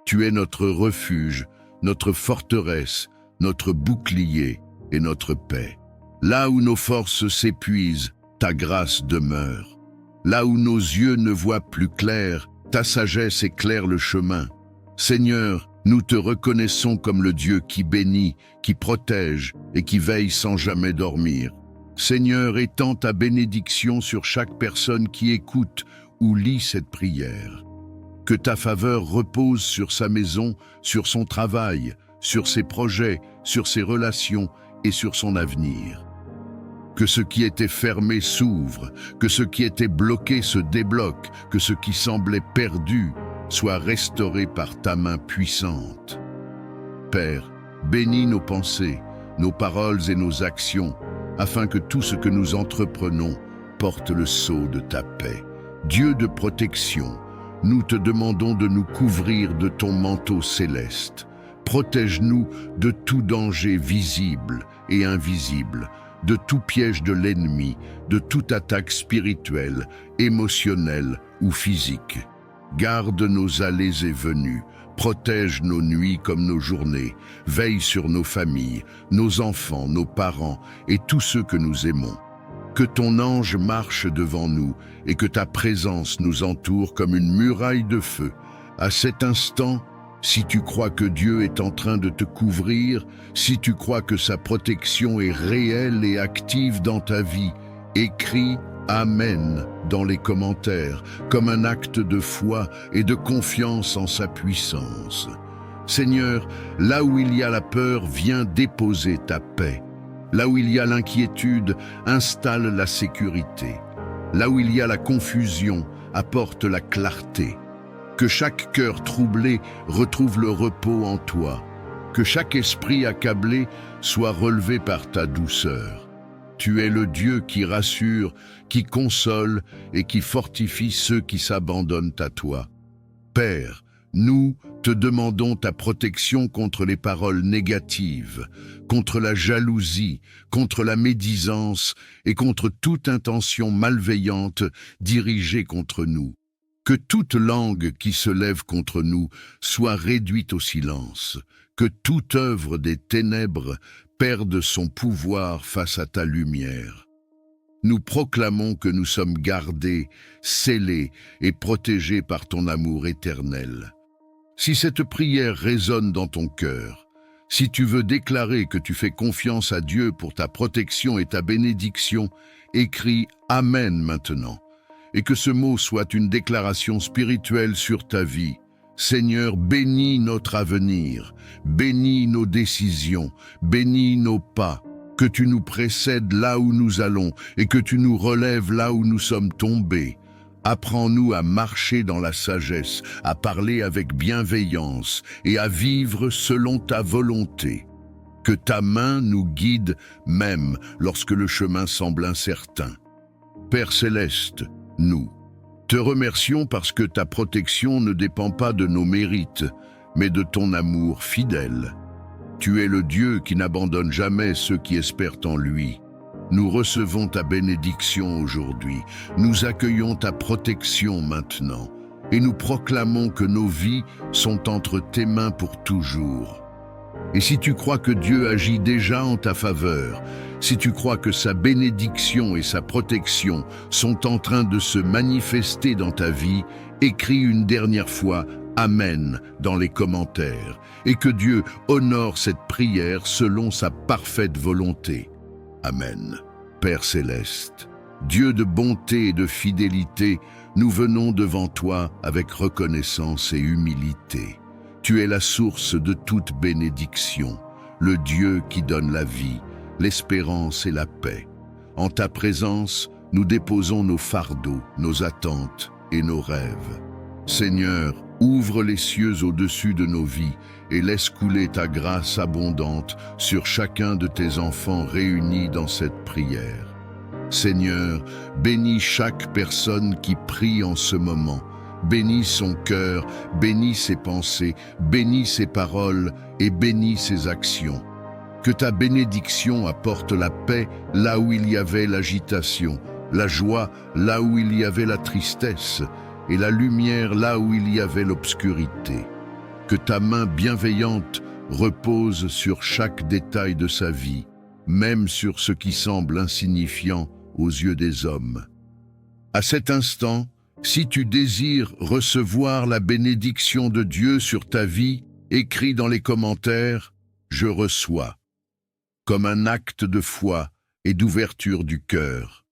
Tu es notre refuge, notre forteresse, notre bouclier et notre paix. Là où nos forces s'épuisent, ta grâce demeure. Là où nos yeux ne voient plus clair, ta sagesse éclaire le chemin. Seigneur, nous te reconnaissons comme le Dieu qui bénit, qui protège et qui veille sans jamais dormir. Seigneur, étends ta bénédiction sur chaque personne qui écoute ou lit cette prière. Que ta faveur repose sur sa maison, sur son travail, sur ses projets, sur ses relations et sur son avenir. Que ce qui était fermé s'ouvre, que ce qui était bloqué se débloque, que ce qui semblait perdu soit restauré par ta main puissante. Père, bénis nos pensées, nos paroles et nos actions, afin que tout ce que nous entreprenons porte le sceau de ta paix. Dieu de protection, nous te demandons de nous couvrir de ton manteau céleste. Protège-nous de tout danger visible et invisible, de tout piège de l'ennemi, de toute attaque spirituelle, émotionnelle ou physique. Garde nos allées et venues, protège nos nuits comme nos journées, veille sur nos familles, nos enfants, nos parents et tous ceux que nous aimons. Que ton ange marche devant nous et que ta présence nous entoure comme une muraille de feu. À cet instant, si tu crois que Dieu est en train de te couvrir, si tu crois que sa protection est réelle et active dans ta vie, écris « Amen » dans les commentaires, comme un acte de foi et de confiance en sa puissance. Seigneur, là où il y a la peur, viens déposer ta paix. Là où il y a l'inquiétude, installe la sécurité. Là où il y a la confusion, apporte la clarté. Que chaque cœur troublé retrouve le repos en toi. Que chaque esprit accablé soit relevé par ta douceur. Tu es le Dieu qui rassure, qui console et qui fortifie ceux qui s'abandonnent à toi. Père, nous te demandons ta protection contre les paroles négatives, contre la jalousie, contre la médisance et contre toute intention malveillante dirigée contre nous. Que toute langue qui se lève contre nous soit réduite au silence, que toute œuvre des ténèbres perde son pouvoir face à ta lumière. Nous proclamons que nous sommes gardés, scellés et protégés par ton amour éternel. Si cette prière résonne dans ton cœur, si tu veux déclarer que tu fais confiance à Dieu pour ta protection et ta bénédiction, écris « Amen » maintenant, et que ce mot soit une déclaration spirituelle sur ta vie. Seigneur, bénis notre avenir, bénis nos décisions, bénis nos pas, que tu nous précèdes là où nous allons et que tu nous relèves là où nous sommes tombés. Apprends-nous à marcher dans la sagesse, à parler avec bienveillance et à vivre selon ta volonté. Que ta main nous guide même lorsque le chemin semble incertain. Père céleste, nous te remercions parce que ta protection ne dépend pas de nos mérites, mais de ton amour fidèle. Tu es le Dieu qui n'abandonne jamais ceux qui espèrent en lui. Nous recevons ta bénédiction aujourd'hui, nous accueillons ta protection maintenant, et nous proclamons que nos vies sont entre tes mains pour toujours. Et si tu crois que Dieu agit déjà en ta faveur, si tu crois que sa bénédiction et sa protection sont en train de se manifester dans ta vie, écris une dernière fois « Amen » dans les commentaires, et que Dieu honore cette prière selon sa parfaite volonté. Amen. Père céleste, Dieu de bonté et de fidélité, nous venons devant toi avec reconnaissance et humilité. Tu es la source de toute bénédiction, le Dieu qui donne la vie, l'espérance et la paix. En ta présence, nous déposons nos fardeaux, nos attentes et nos rêves. Seigneur, ouvre les cieux au-dessus de nos vies et laisse couler ta grâce abondante sur chacun de tes enfants réunis dans cette prière. Seigneur, bénis chaque personne qui prie en ce moment. Bénis son cœur, bénis ses pensées, bénis ses paroles et bénis ses actions. Que ta bénédiction apporte la paix là où il y avait l'agitation, la joie là où il y avait la tristesse et la lumière là où il y avait l'obscurité. Que ta main bienveillante repose sur chaque détail de sa vie, même sur ce qui semble insignifiant aux yeux des hommes. À cet instant, si tu désires recevoir la bénédiction de Dieu sur ta vie, écris dans les commentaires « Je reçois » comme un acte de foi et d'ouverture du cœur.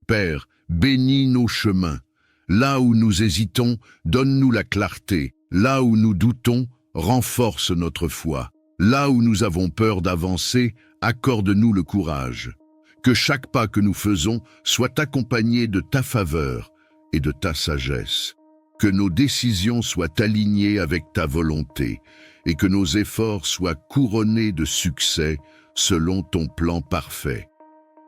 Père, bénis nos chemins. Là où nous hésitons, donne-nous la clarté. Là où nous doutons, renforce notre foi. Là où nous avons peur d'avancer, accorde-nous le courage. Que chaque pas que nous faisons soit accompagné de ta faveur et de ta sagesse. Que nos décisions soient alignées avec ta volonté et que nos efforts soient couronnés de succès selon ton plan parfait.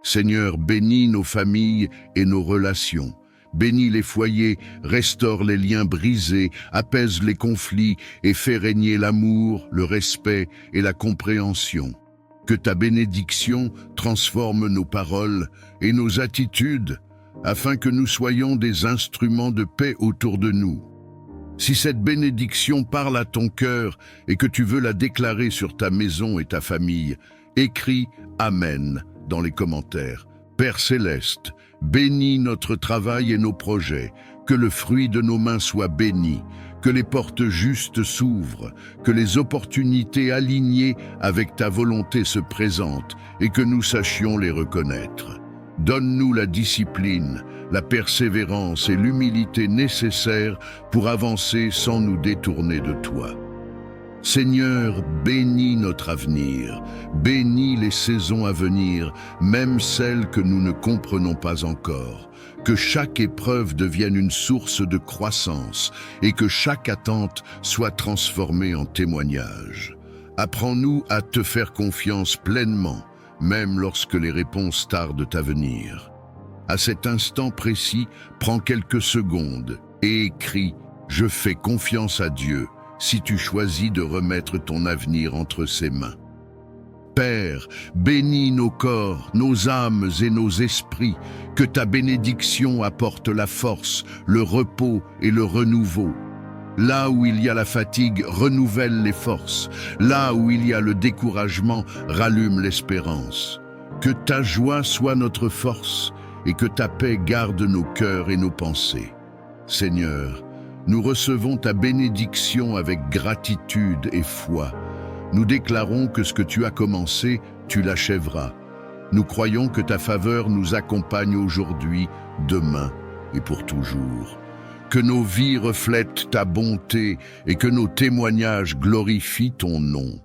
Seigneur, bénis nos familles et nos relations. Bénis les foyers, restaure les liens brisés, apaise les conflits et fais régner l'amour, le respect et la compréhension. Que ta bénédiction transforme nos paroles et nos attitudes, afin que nous soyons des instruments de paix autour de nous. Si cette bénédiction parle à ton cœur et que tu veux la déclarer sur ta maison et ta famille, écris « Amen » dans les commentaires. Père céleste, bénis notre travail et nos projets, que le fruit de nos mains soit béni, que les portes justes s'ouvrent, que les opportunités alignées avec ta volonté se présentent et que nous sachions les reconnaître. Donne-nous la discipline, la persévérance et l'humilité nécessaires pour avancer sans nous détourner de toi. Seigneur, bénis notre avenir, bénis les saisons à venir, même celles que nous ne comprenons pas encore. Que chaque épreuve devienne une source de croissance et que chaque attente soit transformée en témoignage. Apprends-nous à te faire confiance pleinement, même lorsque les réponses tardent à venir. À cet instant précis, prends quelques secondes et écris « Je fais confiance à Dieu » si tu choisis de remettre ton avenir entre ses mains. Père, bénis nos corps, nos âmes et nos esprits, que ta bénédiction apporte la force, le repos et le renouveau. Là où il y a la fatigue, renouvelle les forces. Là où il y a le découragement, rallume l'espérance. Que ta joie soit notre force et que ta paix garde nos cœurs et nos pensées. Seigneur, nous recevons ta bénédiction avec gratitude et foi. Nous déclarons que ce que tu as commencé, tu l'achèveras. Nous croyons que ta faveur nous accompagne aujourd'hui, demain et pour toujours. Que nos vies reflètent ta bonté et que nos témoignages glorifient ton nom.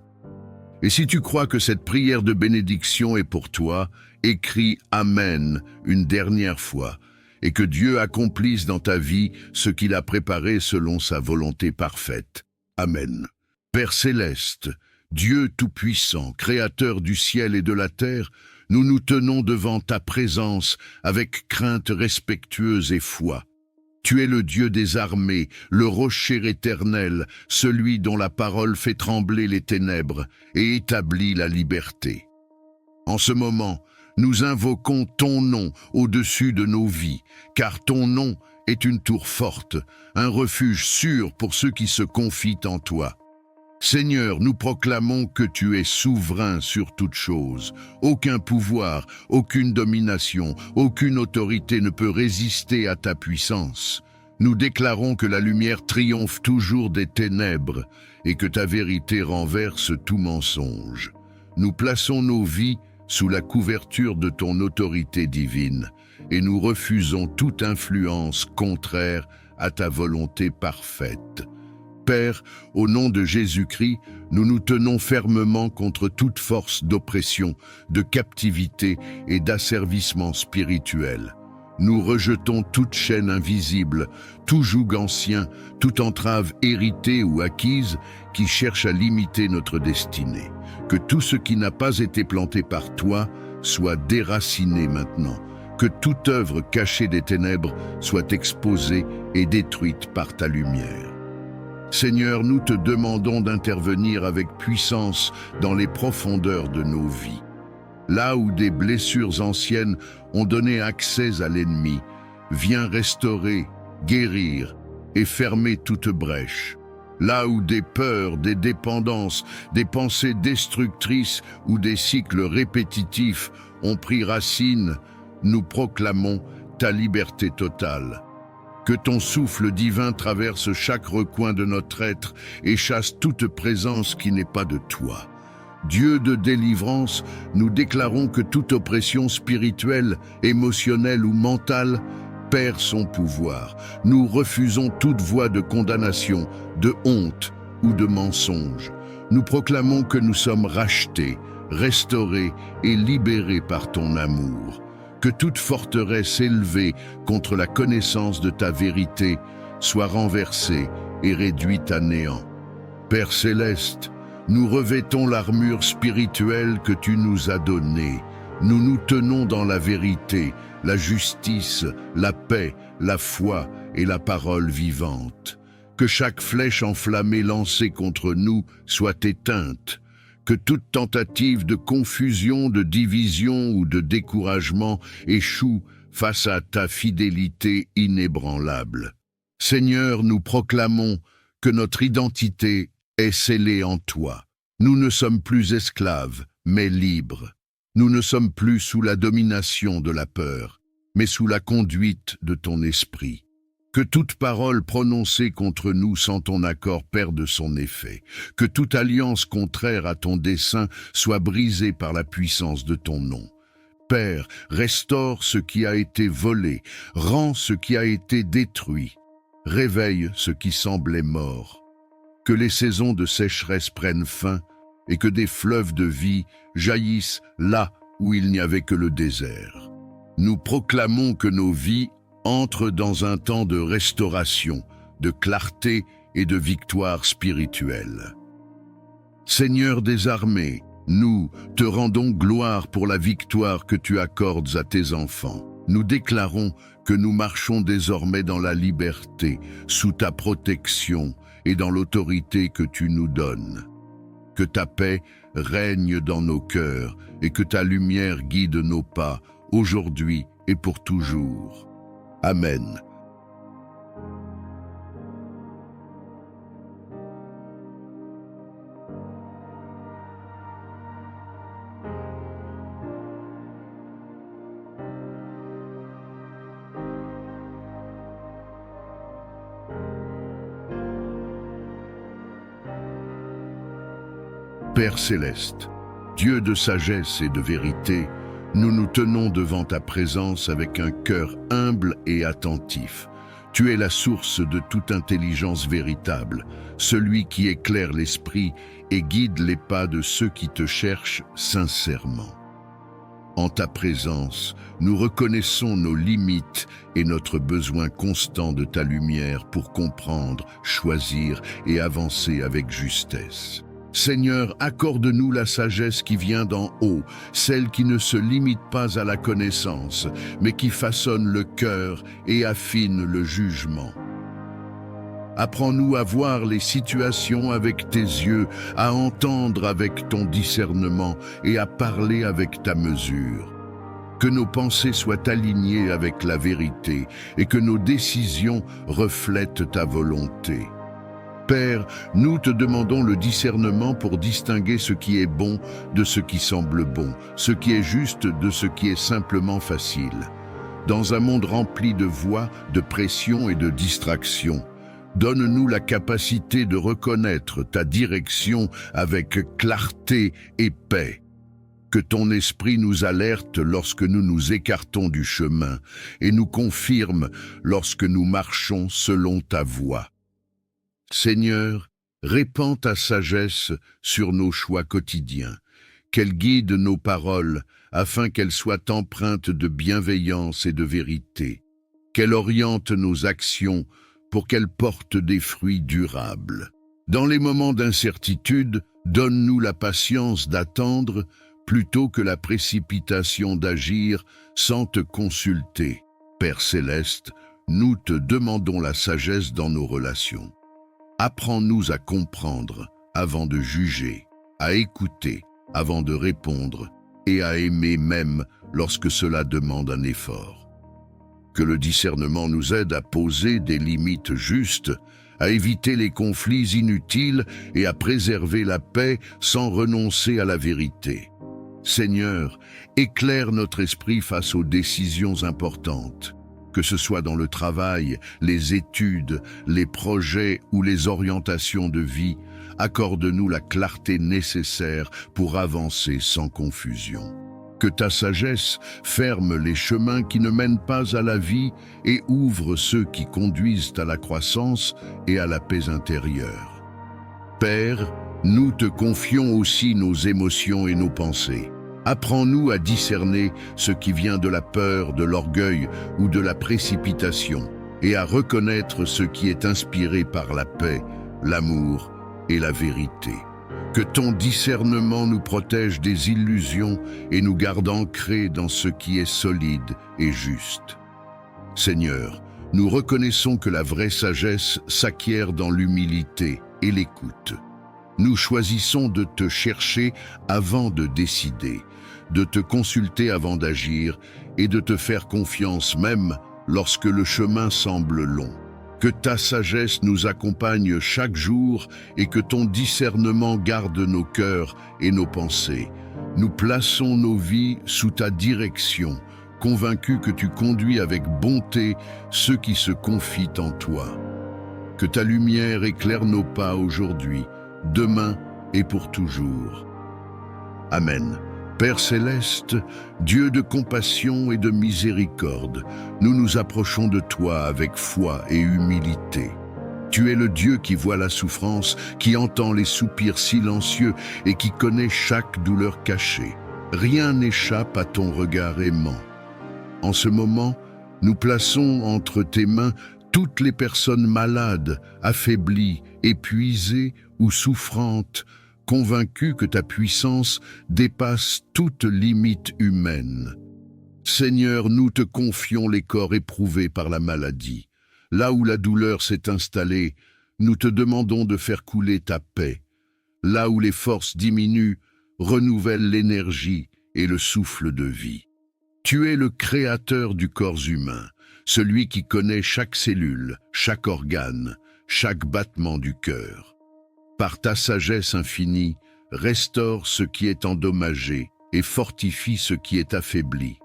Et si tu crois que cette prière de bénédiction est pour toi, écris « Amen » une dernière fois. Et que Dieu accomplisse dans ta vie ce qu'il a préparé selon sa volonté parfaite. Amen. Père céleste, Dieu tout-puissant, créateur du ciel et de la terre, nous nous tenons devant ta présence avec crainte respectueuse et foi. Tu es le Dieu des armées, le rocher éternel, celui dont la parole fait trembler les ténèbres et établit la liberté. En ce moment, nous invoquons ton nom au-dessus de nos vies, car ton nom est une tour forte, un refuge sûr pour ceux qui se confient en toi. Seigneur, nous proclamons que tu es souverain sur toute chose. Aucun pouvoir, aucune domination, aucune autorité ne peut résister à ta puissance. Nous déclarons que la lumière triomphe toujours des ténèbres et que ta vérité renverse tout mensonge. Nous plaçons nos vies sous la couverture de ton autorité divine, et nous refusons toute influence contraire à ta volonté parfaite. Père, au nom de Jésus-Christ, nous nous tenons fermement contre toute force d'oppression, de captivité et d'asservissement spirituel. Nous rejetons toute chaîne invisible, tout joug ancien, toute entrave héritée ou acquise qui cherche à limiter notre destinée. Que tout ce qui n'a pas été planté par toi soit déraciné maintenant. Que toute œuvre cachée des ténèbres soit exposée et détruite par ta lumière. Seigneur, nous te demandons d'intervenir avec puissance dans les profondeurs de nos vies. Là où des blessures anciennes ont donné accès à l'ennemi, viens restaurer, guérir et fermer toute brèche. Là où des peurs, des dépendances, des pensées destructrices ou des cycles répétitifs ont pris racine, nous proclamons ta liberté totale. Que ton souffle divin traverse chaque recoin de notre être et chasse toute présence qui n'est pas de toi. Dieu de délivrance, nous déclarons que toute oppression spirituelle, émotionnelle ou mentale perd son pouvoir. Nous refusons toute voie de condamnation, de honte ou de mensonge. Nous proclamons que nous sommes rachetés, restaurés et libérés par ton amour. Que toute forteresse élevée contre la connaissance de ta vérité soit renversée et réduite à néant. Père céleste, nous revêtons l'armure spirituelle que tu nous as donnée. Nous nous tenons dans la vérité, la justice, la paix, la foi et la parole vivante. Que chaque flèche enflammée lancée contre nous soit éteinte. Que toute tentative de confusion, de division ou de découragement échoue face à ta fidélité inébranlable. Seigneur, nous proclamons que notre identité est scellée en toi. Nous ne sommes plus esclaves, mais libres. Nous ne sommes plus sous la domination de la peur, mais sous la conduite de ton esprit. Que toute parole prononcée contre nous sans ton accord perde son effet. Que toute alliance contraire à ton dessein soit brisée par la puissance de ton nom. Père, restaure ce qui a été volé, rends ce qui a été détruit, réveille ce qui semblait mort. que les saisons de sécheresse prennent fin et que des fleuves de vie jaillissent là où il n'y avait que le désert. Nous proclamons que nos vies entrent dans un temps de restauration, de clarté et de victoire spirituelle. Seigneur des armées, nous te rendons gloire pour la victoire que tu accordes à tes enfants. Nous déclarons que nous marchons désormais dans la liberté, sous ta protection et dans l'autorité que tu nous donnes. Que ta paix règne dans nos cœurs et que ta lumière guide nos pas, aujourd'hui et pour toujours. Amen. Père céleste, Dieu de sagesse et de vérité, nous nous tenons devant ta présence avec un cœur humble et attentif. Tu es la source de toute intelligence véritable, celui qui éclaire l'esprit et guide les pas de ceux qui te cherchent sincèrement. En ta présence, nous reconnaissons nos limites et notre besoin constant de ta lumière pour comprendre, choisir et avancer avec justesse. Seigneur, accorde-nous la sagesse qui vient d'en haut, celle qui ne se limite pas à la connaissance, mais qui façonne le cœur et affine le jugement. Apprends-nous à voir les situations avec tes yeux, à entendre avec ton discernement et à parler avec ta mesure. Que nos pensées soient alignées avec la vérité et que nos décisions reflètent ta volonté. Père, nous te demandons le discernement pour distinguer ce qui est bon de ce qui semble bon, ce qui est juste de ce qui est simplement facile. Dans un monde rempli de voix, de pression et de distractions, donne-nous la capacité de reconnaître ta direction avec clarté et paix. Que ton esprit nous alerte lorsque nous nous écartons du chemin et nous confirme lorsque nous marchons selon ta voie. Seigneur, répands ta sagesse sur nos choix quotidiens, qu'elle guide nos paroles afin qu'elles soient empreintes de bienveillance et de vérité, qu'elle oriente nos actions pour qu'elles portent des fruits durables. Dans les moments d'incertitude, donne-nous la patience d'attendre plutôt que la précipitation d'agir sans te consulter. Père céleste, nous te demandons la sagesse dans nos relations. Apprends-nous à comprendre avant de juger, à écouter avant de répondre et à aimer même lorsque cela demande un effort. Que le discernement nous aide à poser des limites justes, à éviter les conflits inutiles et à préserver la paix sans renoncer à la vérité. Seigneur, éclaire notre esprit face aux décisions importantes. Que ce soit dans le travail, les études, les projets ou les orientations de vie, accorde-nous la clarté nécessaire pour avancer sans confusion. Que ta sagesse ferme les chemins qui ne mènent pas à la vie et ouvre ceux qui conduisent à la croissance et à la paix intérieure. Père, nous te confions aussi nos émotions et nos pensées. Apprends-nous à discerner ce qui vient de la peur, de l'orgueil ou de la précipitation, et à reconnaître ce qui est inspiré par la paix, l'amour et la vérité. Que ton discernement nous protège des illusions et nous garde ancrés dans ce qui est solide et juste. Seigneur, nous reconnaissons que la vraie sagesse s'acquiert dans l'humilité et l'écoute. Nous choisissons de te chercher avant de décider, de te consulter avant d'agir et de te faire confiance même lorsque le chemin semble long. Que ta sagesse nous accompagne chaque jour et que ton discernement garde nos cœurs et nos pensées. Nous plaçons nos vies sous ta direction, convaincus que tu conduis avec bonté ceux qui se confient en toi. Que ta lumière éclaire nos pas aujourd'hui, demain et pour toujours. Amen. Père céleste, Dieu de compassion et de miséricorde, nous nous approchons de toi avec foi et humilité. Tu es le Dieu qui voit la souffrance, qui entend les soupirs silencieux et qui connaît chaque douleur cachée. Rien n'échappe à ton regard aimant. En ce moment, nous plaçons entre tes mains toutes les personnes malades, affaiblies, épuisées ou souffrantes, convaincues que ta puissance dépasse toute limite humaine. Seigneur, nous te confions les corps éprouvés par la maladie. Là où la douleur s'est installée, nous te demandons de faire couler ta paix. Là où les forces diminuent, renouvelle l'énergie et le souffle de vie. Tu es le créateur du corps humain, celui qui connaît chaque cellule, chaque organe, chaque battement du cœur. Par ta sagesse infinie, restaure ce qui est endommagé et fortifie ce qui est affaibli.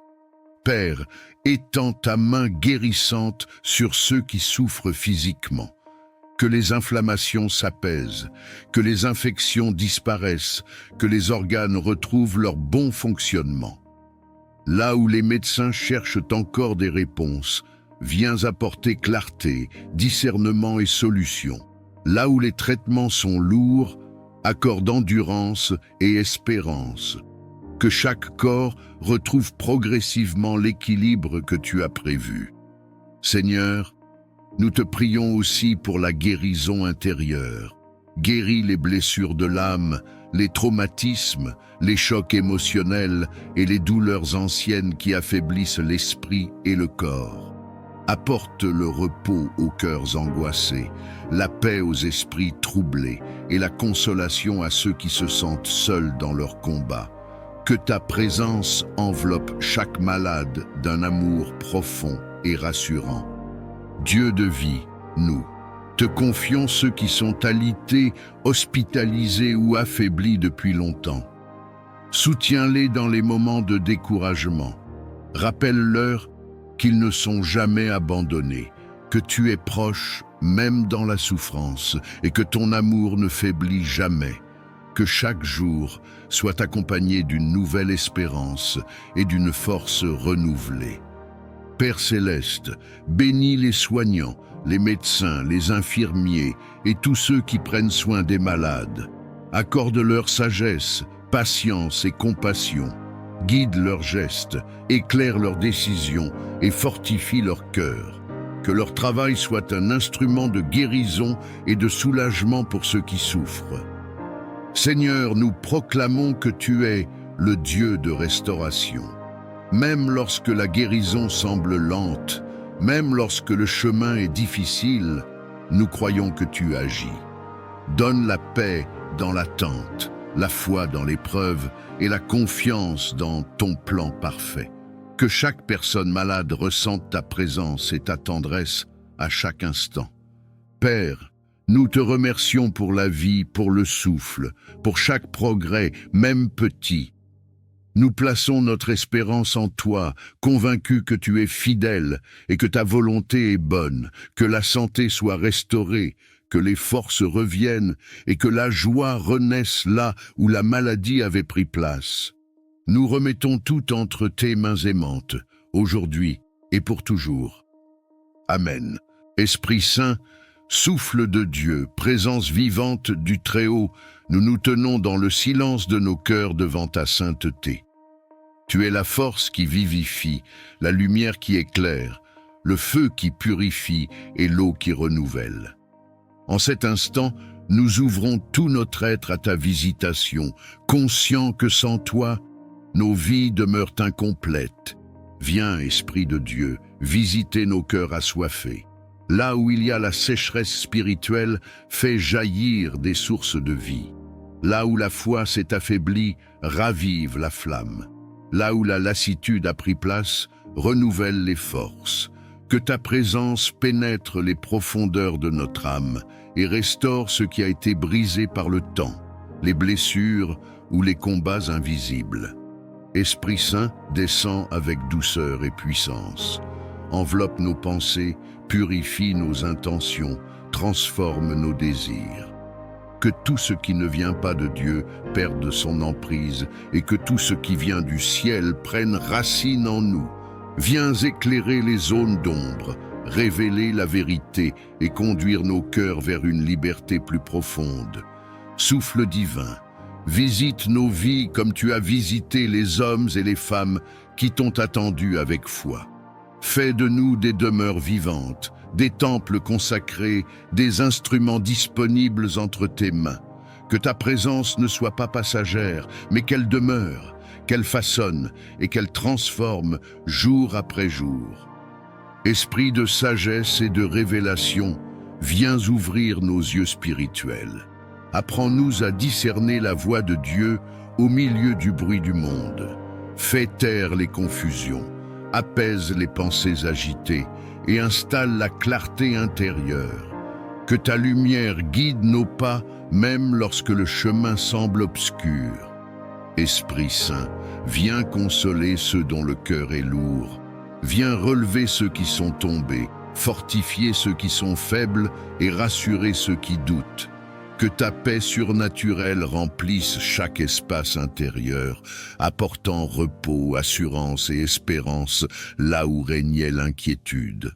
Père, étends ta main guérissante sur ceux qui souffrent physiquement. Que les inflammations s'apaisent, que les infections disparaissent, que les organes retrouvent leur bon fonctionnement. Là où les médecins cherchent encore des réponses, viens apporter clarté, discernement et solution. Là où les traitements sont lourds, accorde endurance et espérance. Que chaque corps retrouve progressivement l'équilibre que tu as prévu. Seigneur, nous te prions aussi pour la guérison intérieure. Guéris les blessures de l'âme, les traumatismes, les chocs émotionnels et les douleurs anciennes qui affaiblissent l'esprit et le corps. Apporte le repos aux cœurs angoissés, la paix aux esprits troublés et la consolation à ceux qui se sentent seuls dans leur combat. Que ta présence enveloppe chaque malade d'un amour profond et rassurant. Dieu de vie, nous te confions ceux qui sont alités, hospitalisés ou affaiblis depuis longtemps. Soutiens-les dans les moments de découragement. Rappelle-leur qu'ils ne sont jamais abandonnés, que tu es proche même dans la souffrance et que ton amour ne faiblit jamais. Que chaque jour soit accompagné d'une nouvelle espérance et d'une force renouvelée. Père céleste, bénis les soignants, les médecins, les infirmiers et tous ceux qui prennent soin des malades. Accorde-leur sagesse, patience et compassion. Guide leurs gestes, éclaire leurs décisions et fortifie leur cœur. Que leur travail soit un instrument de guérison et de soulagement pour ceux qui souffrent. Seigneur, nous proclamons que tu es le Dieu de restauration. Même lorsque la guérison semble lente, même lorsque le chemin est difficile, nous croyons que tu agis. Donne la paix dans l'attente, la foi dans l'épreuve et la confiance dans ton plan parfait. Que chaque personne malade ressente ta présence et ta tendresse à chaque instant. Père, nous te remercions pour la vie, pour le souffle, pour chaque progrès, même petit. Nous plaçons notre espérance en toi, convaincus que tu es fidèle et que ta volonté est bonne, que la santé soit restaurée, que les forces reviennent et que la joie renaisse là où la maladie avait pris place. Nous remettons tout entre tes mains aimantes, aujourd'hui et pour toujours. Amen. Esprit Saint, souffle de Dieu, présence vivante du Très-Haut, nous nous tenons dans le silence de nos cœurs devant ta sainteté. Tu es la force qui vivifie, la lumière qui éclaire, le feu qui purifie et l'eau qui renouvelle. En cet instant, nous ouvrons tout notre être à ta visitation, conscients que sans toi, nos vies demeurent incomplètes. Viens, Esprit de Dieu, visiter nos cœurs assoiffés. Là où il y a la sécheresse spirituelle, fais jaillir des sources de vie. Là où la foi s'est affaiblie, ravive la flamme. Là où la lassitude a pris place, renouvelle les forces. Que ta présence pénètre les profondeurs de notre âme et restaure ce qui a été brisé par le temps, les blessures ou les combats invisibles. Esprit Saint, descend avec douceur et puissance. Enveloppe nos pensées, purifie nos intentions, transforme nos désirs. Que tout ce qui ne vient pas de Dieu perde son emprise et que tout ce qui vient du ciel prenne racine en nous. Viens éclairer les zones d'ombre, révéler la vérité et conduire nos cœurs vers une liberté plus profonde. Souffle divin, visite nos vies comme tu as visité les hommes et les femmes qui t'ont attendu avec foi. Fais de nous des demeures vivantes, des temples consacrés, des instruments disponibles entre tes mains. Que ta présence ne soit pas passagère, mais qu'elle demeure, qu'elle façonne et qu'elle transforme jour après jour. Esprit de sagesse et de révélation, viens ouvrir nos yeux spirituels. Apprends-nous à discerner la voix de Dieu au milieu du bruit du monde. Fais taire les confusions, apaise les pensées agitées et installe la clarté intérieure. Que ta lumière guide nos pas, même lorsque le chemin semble obscur. Esprit Saint, viens consoler ceux dont le cœur est lourd. Viens relever ceux qui sont tombés, fortifier ceux qui sont faibles et rassurer ceux qui doutent. Que ta paix surnaturelle remplisse chaque espace intérieur, apportant repos, assurance et espérance là où régnait l'inquiétude.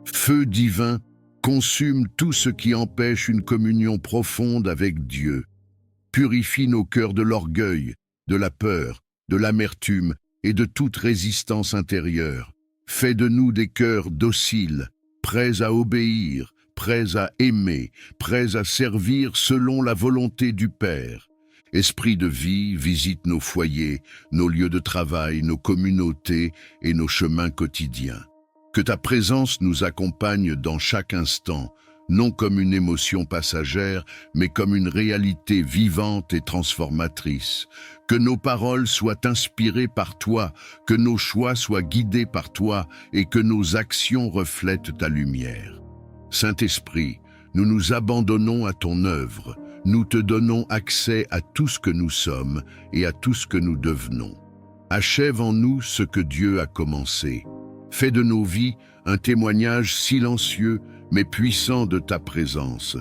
Feu divin, consume tout ce qui empêche une communion profonde avec Dieu. Purifie nos cœurs de l'orgueil, de la peur, de l'amertume et de toute résistance intérieure. Fais de nous des cœurs dociles, prêts à obéir, prêts à aimer, prêts à servir selon la volonté du Père. Esprit de vie, visite nos foyers, nos lieux de travail, nos communautés et nos chemins quotidiens. Que ta présence nous accompagne dans chaque instant, non comme une émotion passagère, mais comme une réalité vivante et transformatrice. Que nos paroles soient inspirées par toi, que nos choix soient guidés par toi et que nos actions reflètent ta lumière. Saint-Esprit, nous nous abandonnons à ton œuvre, nous te donnons accès à tout ce que nous sommes et à tout ce que nous devenons. Achève en nous ce que Dieu a commencé. Fais de nos vies un témoignage silencieux mais puissant de ta présence.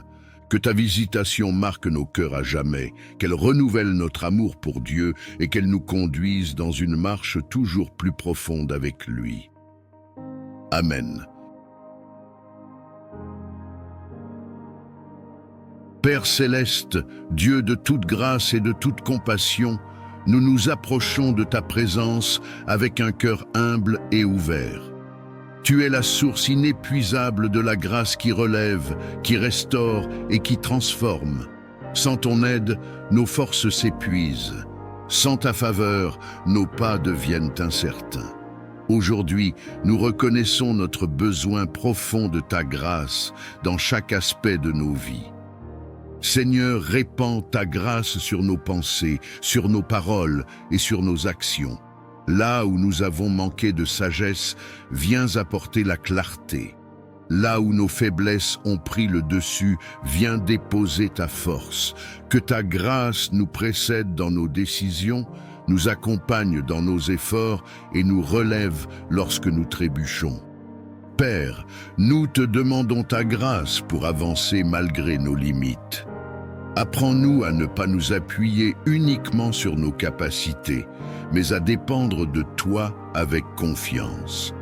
Que ta visitation marque nos cœurs à jamais, qu'elle renouvelle notre amour pour Dieu et qu'elle nous conduise dans une marche toujours plus profonde avec lui. Amen. Père céleste, Dieu de toute grâce et de toute compassion, nous nous approchons de ta présence avec un cœur humble et ouvert. Tu es la source inépuisable de la grâce qui relève, qui restaure et qui transforme. Sans ton aide, nos forces s'épuisent. Sans ta faveur, nos pas deviennent incertains. Aujourd'hui, nous reconnaissons notre besoin profond de ta grâce dans chaque aspect de nos vies. Seigneur, répands ta grâce sur nos pensées, sur nos paroles et sur nos actions. Là où nous avons manqué de sagesse, viens apporter la clarté. Là où nos faiblesses ont pris le dessus, viens déposer ta force. Que ta grâce nous précède dans nos décisions, nous accompagne dans nos efforts et nous relève lorsque nous trébuchons. Père, nous te demandons ta grâce pour avancer malgré nos limites. Apprends-nous à ne pas nous appuyer uniquement sur nos capacités, mais à dépendre de toi avec confiance.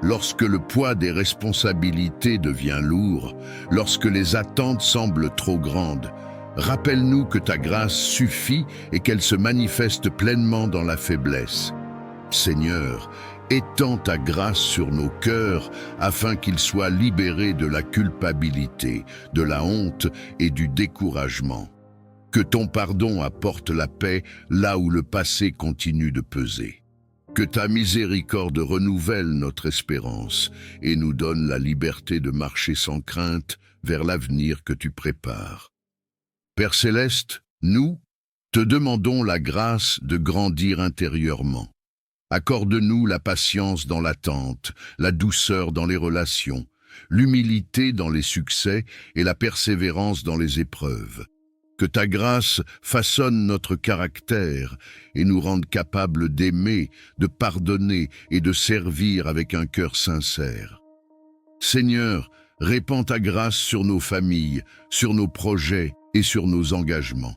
Lorsque le poids des responsabilités devient lourd, lorsque les attentes semblent trop grandes, rappelle-nous que ta grâce suffit et qu'elle se manifeste pleinement dans la faiblesse. Seigneur, étends ta grâce sur nos cœurs afin qu'ils soient libérés de la culpabilité, de la honte et du découragement. Que ton pardon apporte la paix là où le passé continue de peser. Que ta miséricorde renouvelle notre espérance et nous donne la liberté de marcher sans crainte vers l'avenir que tu prépares. Père céleste, nous te demandons la grâce de grandir intérieurement. Accorde-nous la patience dans l'attente, la douceur dans les relations, l'humilité dans les succès et la persévérance dans les épreuves. Que ta grâce façonne notre caractère et nous rende capables d'aimer, de pardonner et de servir avec un cœur sincère. Seigneur, répands ta grâce sur nos familles, sur nos projets et sur nos engagements.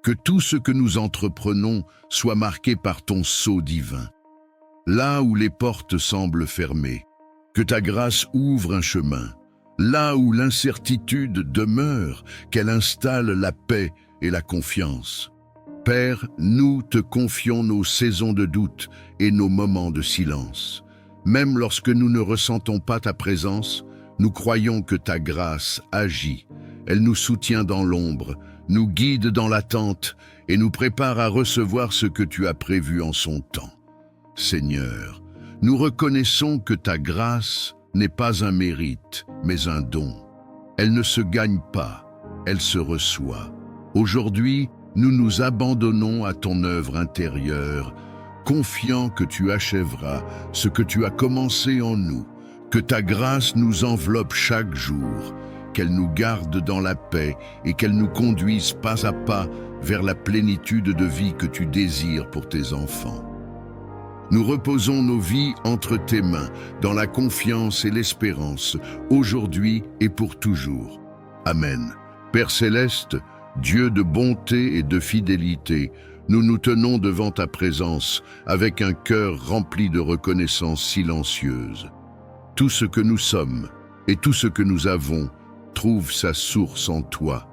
Que tout ce que nous entreprenons soit marqué par ton sceau divin. Là où les portes semblent fermées, Que ta grâce ouvre un chemin. Là où l'incertitude demeure, qu'elle installe la paix et la confiance. Père, nous te confions nos saisons de doute et nos moments de silence. Même lorsque nous ne ressentons pas ta présence, nous croyons que ta grâce agit. Elle nous soutient dans l'ombre, nous guide dans l'attente et nous prépare à recevoir ce que tu as prévu en son temps. Seigneur, nous reconnaissons que ta grâce n'est pas un mérite, mais un don. Elle ne se gagne pas, elle se reçoit. Aujourd'hui, nous nous abandonnons à ton œuvre intérieure, confiant que tu achèveras ce que tu as commencé en nous, que ta grâce nous enveloppe chaque jour, qu'elle nous garde dans la paix et qu'elle nous conduise pas à pas vers la plénitude de vie que tu désires pour tes enfants. Nous reposons nos vies entre tes mains, dans la confiance et l'espérance, aujourd'hui et pour toujours. Amen. Père céleste, Dieu de bonté et de fidélité, nous nous tenons devant ta présence avec un cœur rempli de reconnaissance silencieuse. Tout ce que nous sommes et tout ce que nous avons trouve sa source en toi.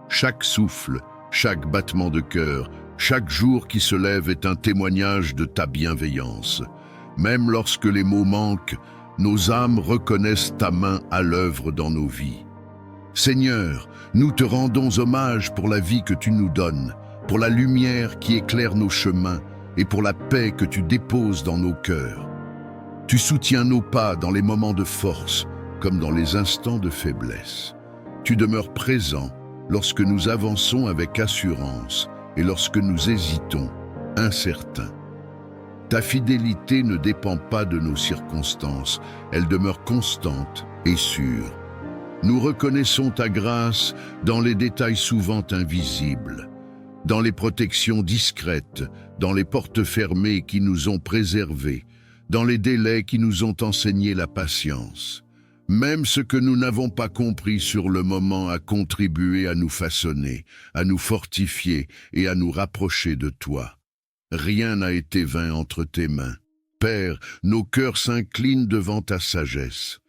Chaque souffle, chaque battement de cœur, chaque jour qui se lève est un témoignage de ta bienveillance. Même lorsque les mots manquent, nos âmes reconnaissent ta main à l'œuvre dans nos vies. Seigneur, nous te rendons hommage pour la vie que tu nous donnes, pour la lumière qui éclaire nos chemins et pour la paix que tu déposes dans nos cœurs. Tu soutiens nos pas dans les moments de force comme dans les instants de faiblesse. Tu demeures présent lorsque nous avançons avec assurance et lorsque nous hésitons, incertains. Ta fidélité ne dépend pas de nos circonstances, elle demeure constante et sûre. Nous reconnaissons ta grâce dans les détails souvent invisibles, dans les protections discrètes, dans les portes fermées qui nous ont préservés, dans les délais qui nous ont enseigné la patience. Même ce que nous n'avons pas compris sur le moment a contribué à nous façonner, à nous fortifier et à nous rapprocher de toi. Rien n'a été vain entre tes mains. Père, nos cœurs s'inclinent devant ta sagesse.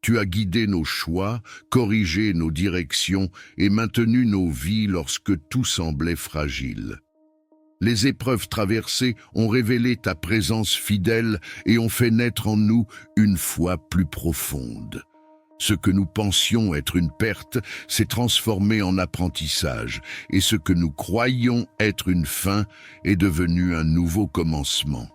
Tu as guidé nos choix, corrigé nos directions et maintenu nos vies lorsque tout semblait fragile. Les épreuves traversées ont révélé ta présence fidèle et ont fait naître en nous une foi plus profonde. Ce que nous pensions être une perte s'est transformé en apprentissage, et ce que nous croyions être une fin est devenu un nouveau commencement.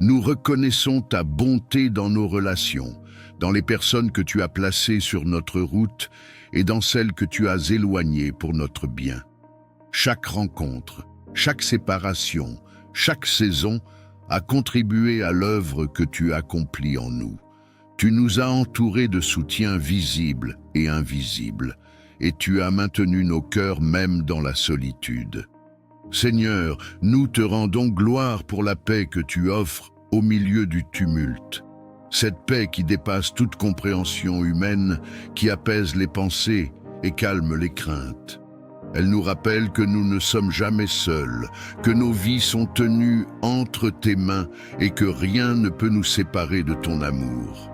Nous reconnaissons ta bonté dans nos relations, dans les personnes que tu as placées sur notre route et dans celles que tu as éloignées pour notre bien. Chaque rencontre, chaque séparation, chaque saison a contribué à l'œuvre que tu accomplis en nous. Tu nous as entourés de soutien visible et invisible, et tu as maintenu nos cœurs même dans la solitude. Seigneur, nous te rendons gloire pour la paix que tu offres au milieu du tumulte. Cette paix qui dépasse toute compréhension humaine, qui apaise les pensées et calme les craintes. Elle nous rappelle que nous ne sommes jamais seuls, que nos vies sont tenues entre tes mains et que rien ne peut nous séparer de ton amour.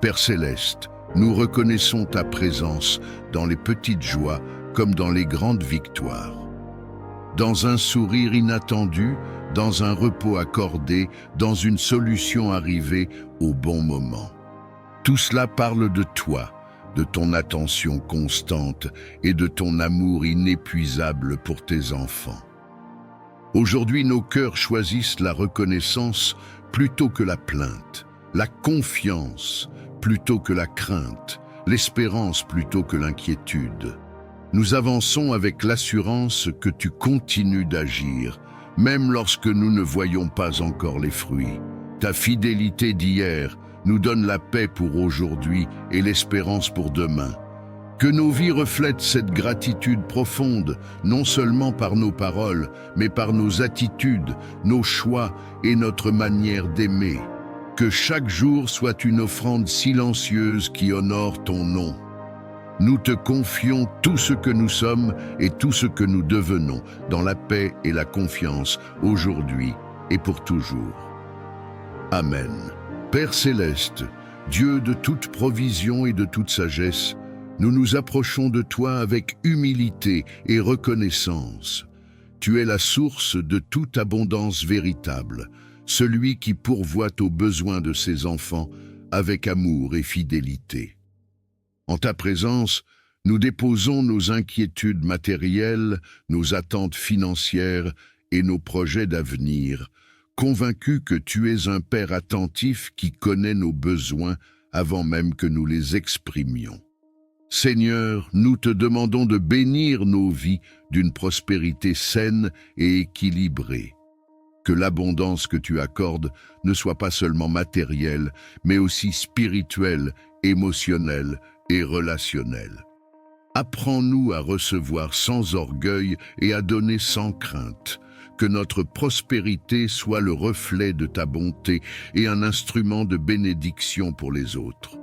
Père céleste, nous reconnaissons ta présence dans les petites joies comme dans les grandes victoires. Dans un sourire inattendu, dans un repos accordé, dans une solution arrivée au bon moment. Tout cela parle de toi, de ton attention constante et de ton amour inépuisable pour tes enfants. Aujourd'hui, nos cœurs choisissent la reconnaissance plutôt que la plainte, la confiance plutôt que la crainte, l'espérance plutôt que l'inquiétude. Nous avançons avec l'assurance que tu continues d'agir, même lorsque nous ne voyons pas encore les fruits. Ta fidélité d'hier nous donne la paix pour aujourd'hui et l'espérance pour demain. Que nos vies reflètent cette gratitude profonde, non seulement par nos paroles, mais par nos attitudes, nos choix et notre manière d'aimer. Que chaque jour soit une offrande silencieuse qui honore ton nom. Nous te confions tout ce que nous sommes et tout ce que nous devenons dans la paix et la confiance aujourd'hui et pour toujours. Amen. Père céleste, Dieu de toute provision et de toute sagesse, nous nous approchons de toi avec humilité et reconnaissance. Tu es la source de toute abondance véritable, celui qui pourvoit aux besoins de ses enfants avec amour et fidélité. En ta présence, nous déposons nos inquiétudes matérielles, nos attentes financières et nos projets d'avenir, convaincus que tu es un Père attentif qui connaît nos besoins avant même que nous les exprimions. Seigneur, nous te demandons de bénir nos vies d'une prospérité saine et équilibrée. Que l'abondance que tu accordes ne soit pas seulement matérielle, mais aussi spirituelle, émotionnelle et relationnelle. Apprends-nous à recevoir sans orgueil et à donner sans crainte. Que notre prospérité soit le reflet de ta bonté et un instrument de bénédiction pour les autres.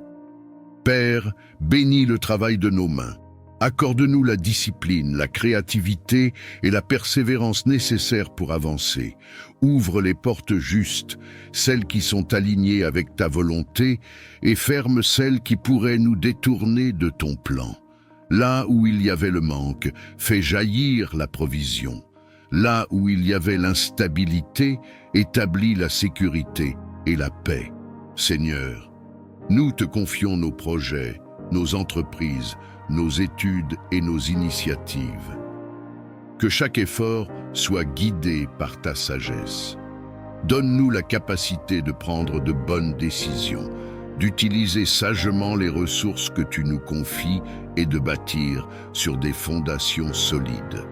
Père, bénis le travail de nos mains. Accorde-nous la discipline, la créativité et la persévérance nécessaires pour avancer. Ouvre les portes justes, celles qui sont alignées avec ta volonté, et ferme celles qui pourraient nous détourner de ton plan. Là où il y avait le manque, fais jaillir la provision. Là où il y avait l'instabilité, établis la sécurité et la paix. Seigneur, nous te confions nos projets, nos entreprises, nos études et nos initiatives. Que chaque effort soit guidé par ta sagesse. Donne-nous la capacité de prendre de bonnes décisions, d'utiliser sagement les ressources que tu nous confies et de bâtir sur des fondations solides.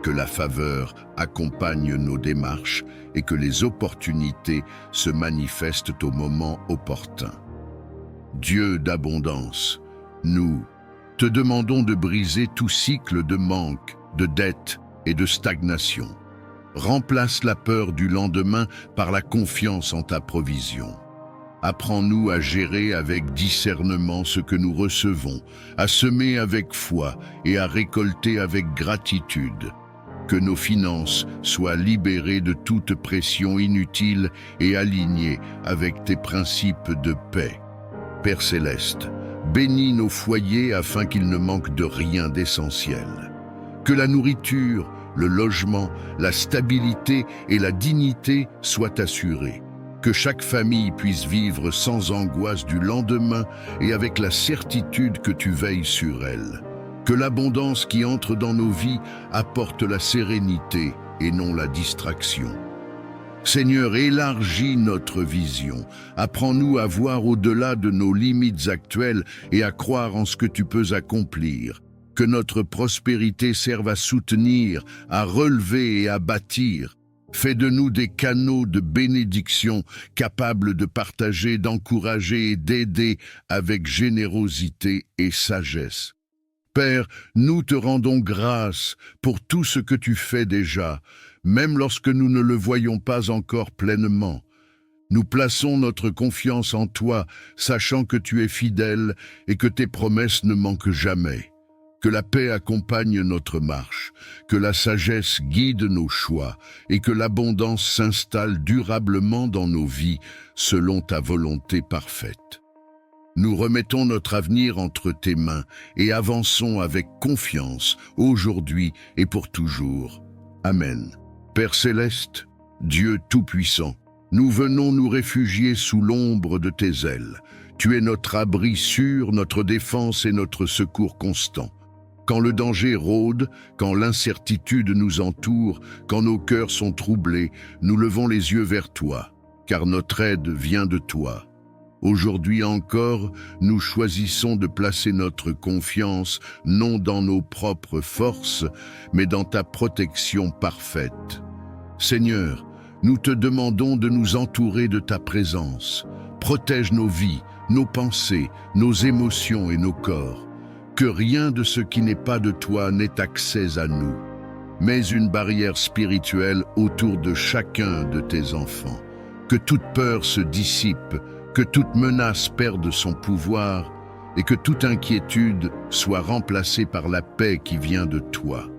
Que la faveur accompagne nos démarches et que les opportunités se manifestent au moment opportun. Dieu d'abondance, nous te demandons de briser tout cycle de manque, de dette et de stagnation. Remplace la peur du lendemain par la confiance en ta provision. Apprends-nous à gérer avec discernement ce que nous recevons, à semer avec foi et à récolter avec gratitude. Que nos finances soient libérées de toute pression inutile et alignées avec tes principes de paix. Père céleste, bénis nos foyers afin qu'ils ne manquent de rien d'essentiel. Que la nourriture, le logement, la stabilité et la dignité soient assurés. Que chaque famille puisse vivre sans angoisse du lendemain et avec la certitude que tu veilles sur elle. Que l'abondance qui entre dans nos vies apporte la sérénité et non la distraction. Seigneur, élargis notre vision. Apprends-nous à voir au-delà de nos limites actuelles et à croire en ce que tu peux accomplir. Que notre prospérité serve à soutenir, à relever et à bâtir. Fais de nous des canaux de bénédiction capables de partager, d'encourager et d'aider avec générosité et sagesse. Père, nous te rendons grâce pour tout ce que tu fais déjà, même lorsque nous ne le voyons pas encore pleinement. Nous plaçons notre confiance en toi, sachant que tu es fidèle et que tes promesses ne manquent jamais. Que la paix accompagne notre marche, que la sagesse guide nos choix et que l'abondance s'installe durablement dans nos vies selon ta volonté parfaite. Nous remettons notre avenir entre tes mains et avançons avec confiance aujourd'hui et pour toujours. Amen. Père céleste, Dieu tout-puissant, nous venons nous réfugier sous l'ombre de tes ailes. Tu es notre abri sûr, notre défense et notre secours constant. Quand le danger rôde, quand l'incertitude nous entoure, quand nos cœurs sont troublés, nous levons les yeux vers toi, car notre aide vient de toi. Aujourd'hui encore, nous choisissons de placer notre confiance non dans nos propres forces, mais dans ta protection parfaite. Seigneur, nous te demandons de nous entourer de ta présence. Protège nos vies, nos pensées, nos émotions et nos corps. Que rien de ce qui n'est pas de toi n'ait accès à nous. Mets une barrière spirituelle autour de chacun de tes enfants. Que toute peur se dissipe, que toute menace perde son pouvoir et que toute inquiétude soit remplacée par la paix qui vient de toi.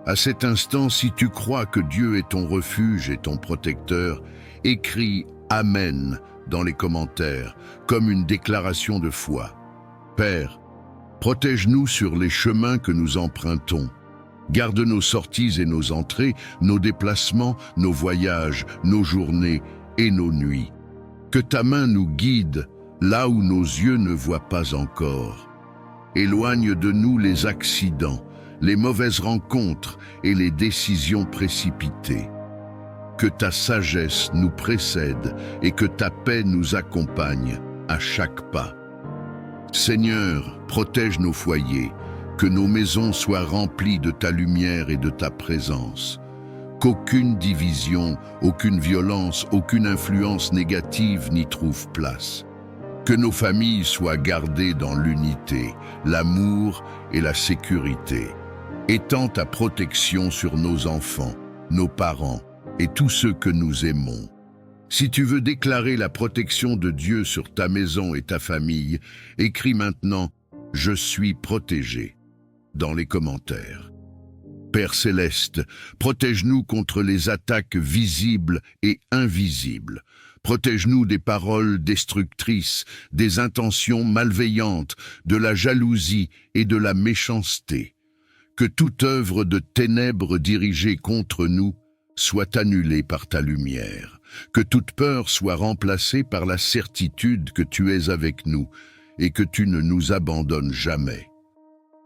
À cet instant, si tu crois que Dieu est ton refuge et ton protecteur, écris « Amen » dans les commentaires, comme une déclaration de foi. Père, protège-nous sur les chemins que nous empruntons. Garde nos sorties et nos entrées, nos déplacements, nos voyages, nos journées et nos nuits. Que ta main nous guide là où nos yeux ne voient pas encore. Éloigne de nous les accidents, les mauvaises rencontres et les décisions précipitées. Que ta sagesse nous précède et que ta paix nous accompagne à chaque pas. Seigneur, protège nos foyers, que nos maisons soient remplies de ta lumière et de ta présence. Qu'aucune division, aucune violence, aucune influence négative n'y trouve place. Que nos familles soient gardées dans l'unité, l'amour et la sécurité. Étends ta protection sur nos enfants, nos parents et tous ceux que nous aimons. Si tu veux déclarer la protection de Dieu sur ta maison et ta famille, écris maintenant « Je suis protégé » dans les commentaires. Père céleste, protège-nous contre les attaques visibles et invisibles. Protège-nous des paroles destructrices, des intentions malveillantes, de la jalousie et de la méchanceté. Que toute œuvre de ténèbres dirigée contre nous soit annulée par ta lumière. Que toute peur soit remplacée par la certitude que tu es avec nous et que tu ne nous abandonnes jamais.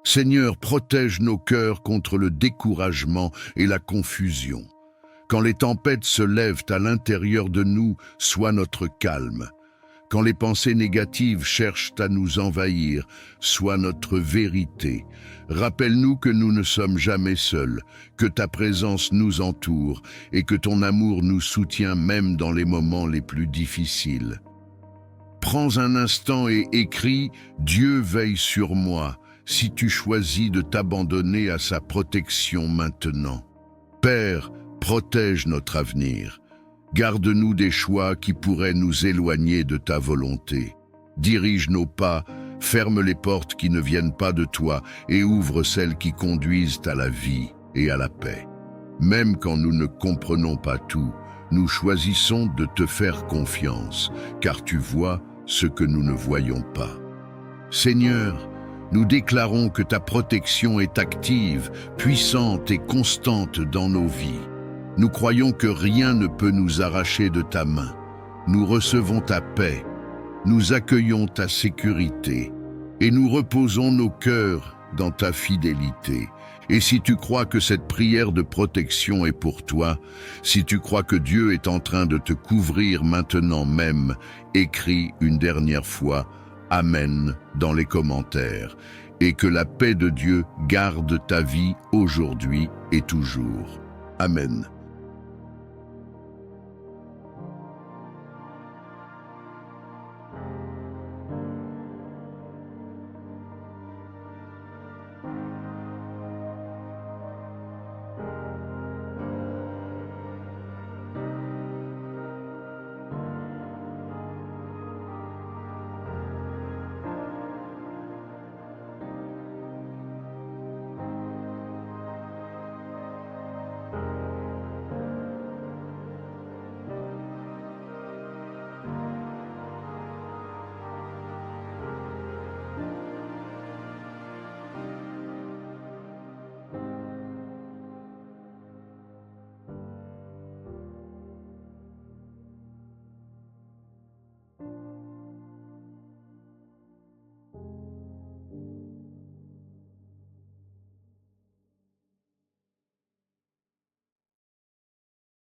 Seigneur, protège nos cœurs contre le découragement et la confusion. Quand les tempêtes se lèvent à l'intérieur de nous, sois notre calme. Quand les pensées négatives cherchent à nous envahir, sois notre vérité. Rappelle-nous que nous ne sommes jamais seuls, que ta présence nous entoure et que ton amour nous soutient même dans les moments les plus difficiles. Prends un instant et écris « Dieu veille sur moi » si tu choisis de t'abandonner à sa protection maintenant. Père, protège notre avenir. Garde-nous des choix qui pourraient nous éloigner de ta volonté. Dirige nos pas, ferme les portes qui ne viennent pas de toi et ouvre celles qui conduisent à la vie et à la paix. Même quand nous ne comprenons pas tout, nous choisissons de te faire confiance, car tu vois ce que nous ne voyons pas. Seigneur, nous déclarons que ta protection est active, puissante et constante dans nos vies. Nous croyons que rien ne peut nous arracher de ta main. Nous recevons ta paix, nous accueillons ta sécurité et nous reposons nos cœurs dans ta fidélité. Et si tu crois que cette prière de protection est pour toi, si tu crois que Dieu est en train de te couvrir maintenant même, écris une dernière fois « Amen » dans les commentaires et que la paix de Dieu garde ta vie aujourd'hui et toujours. Amen.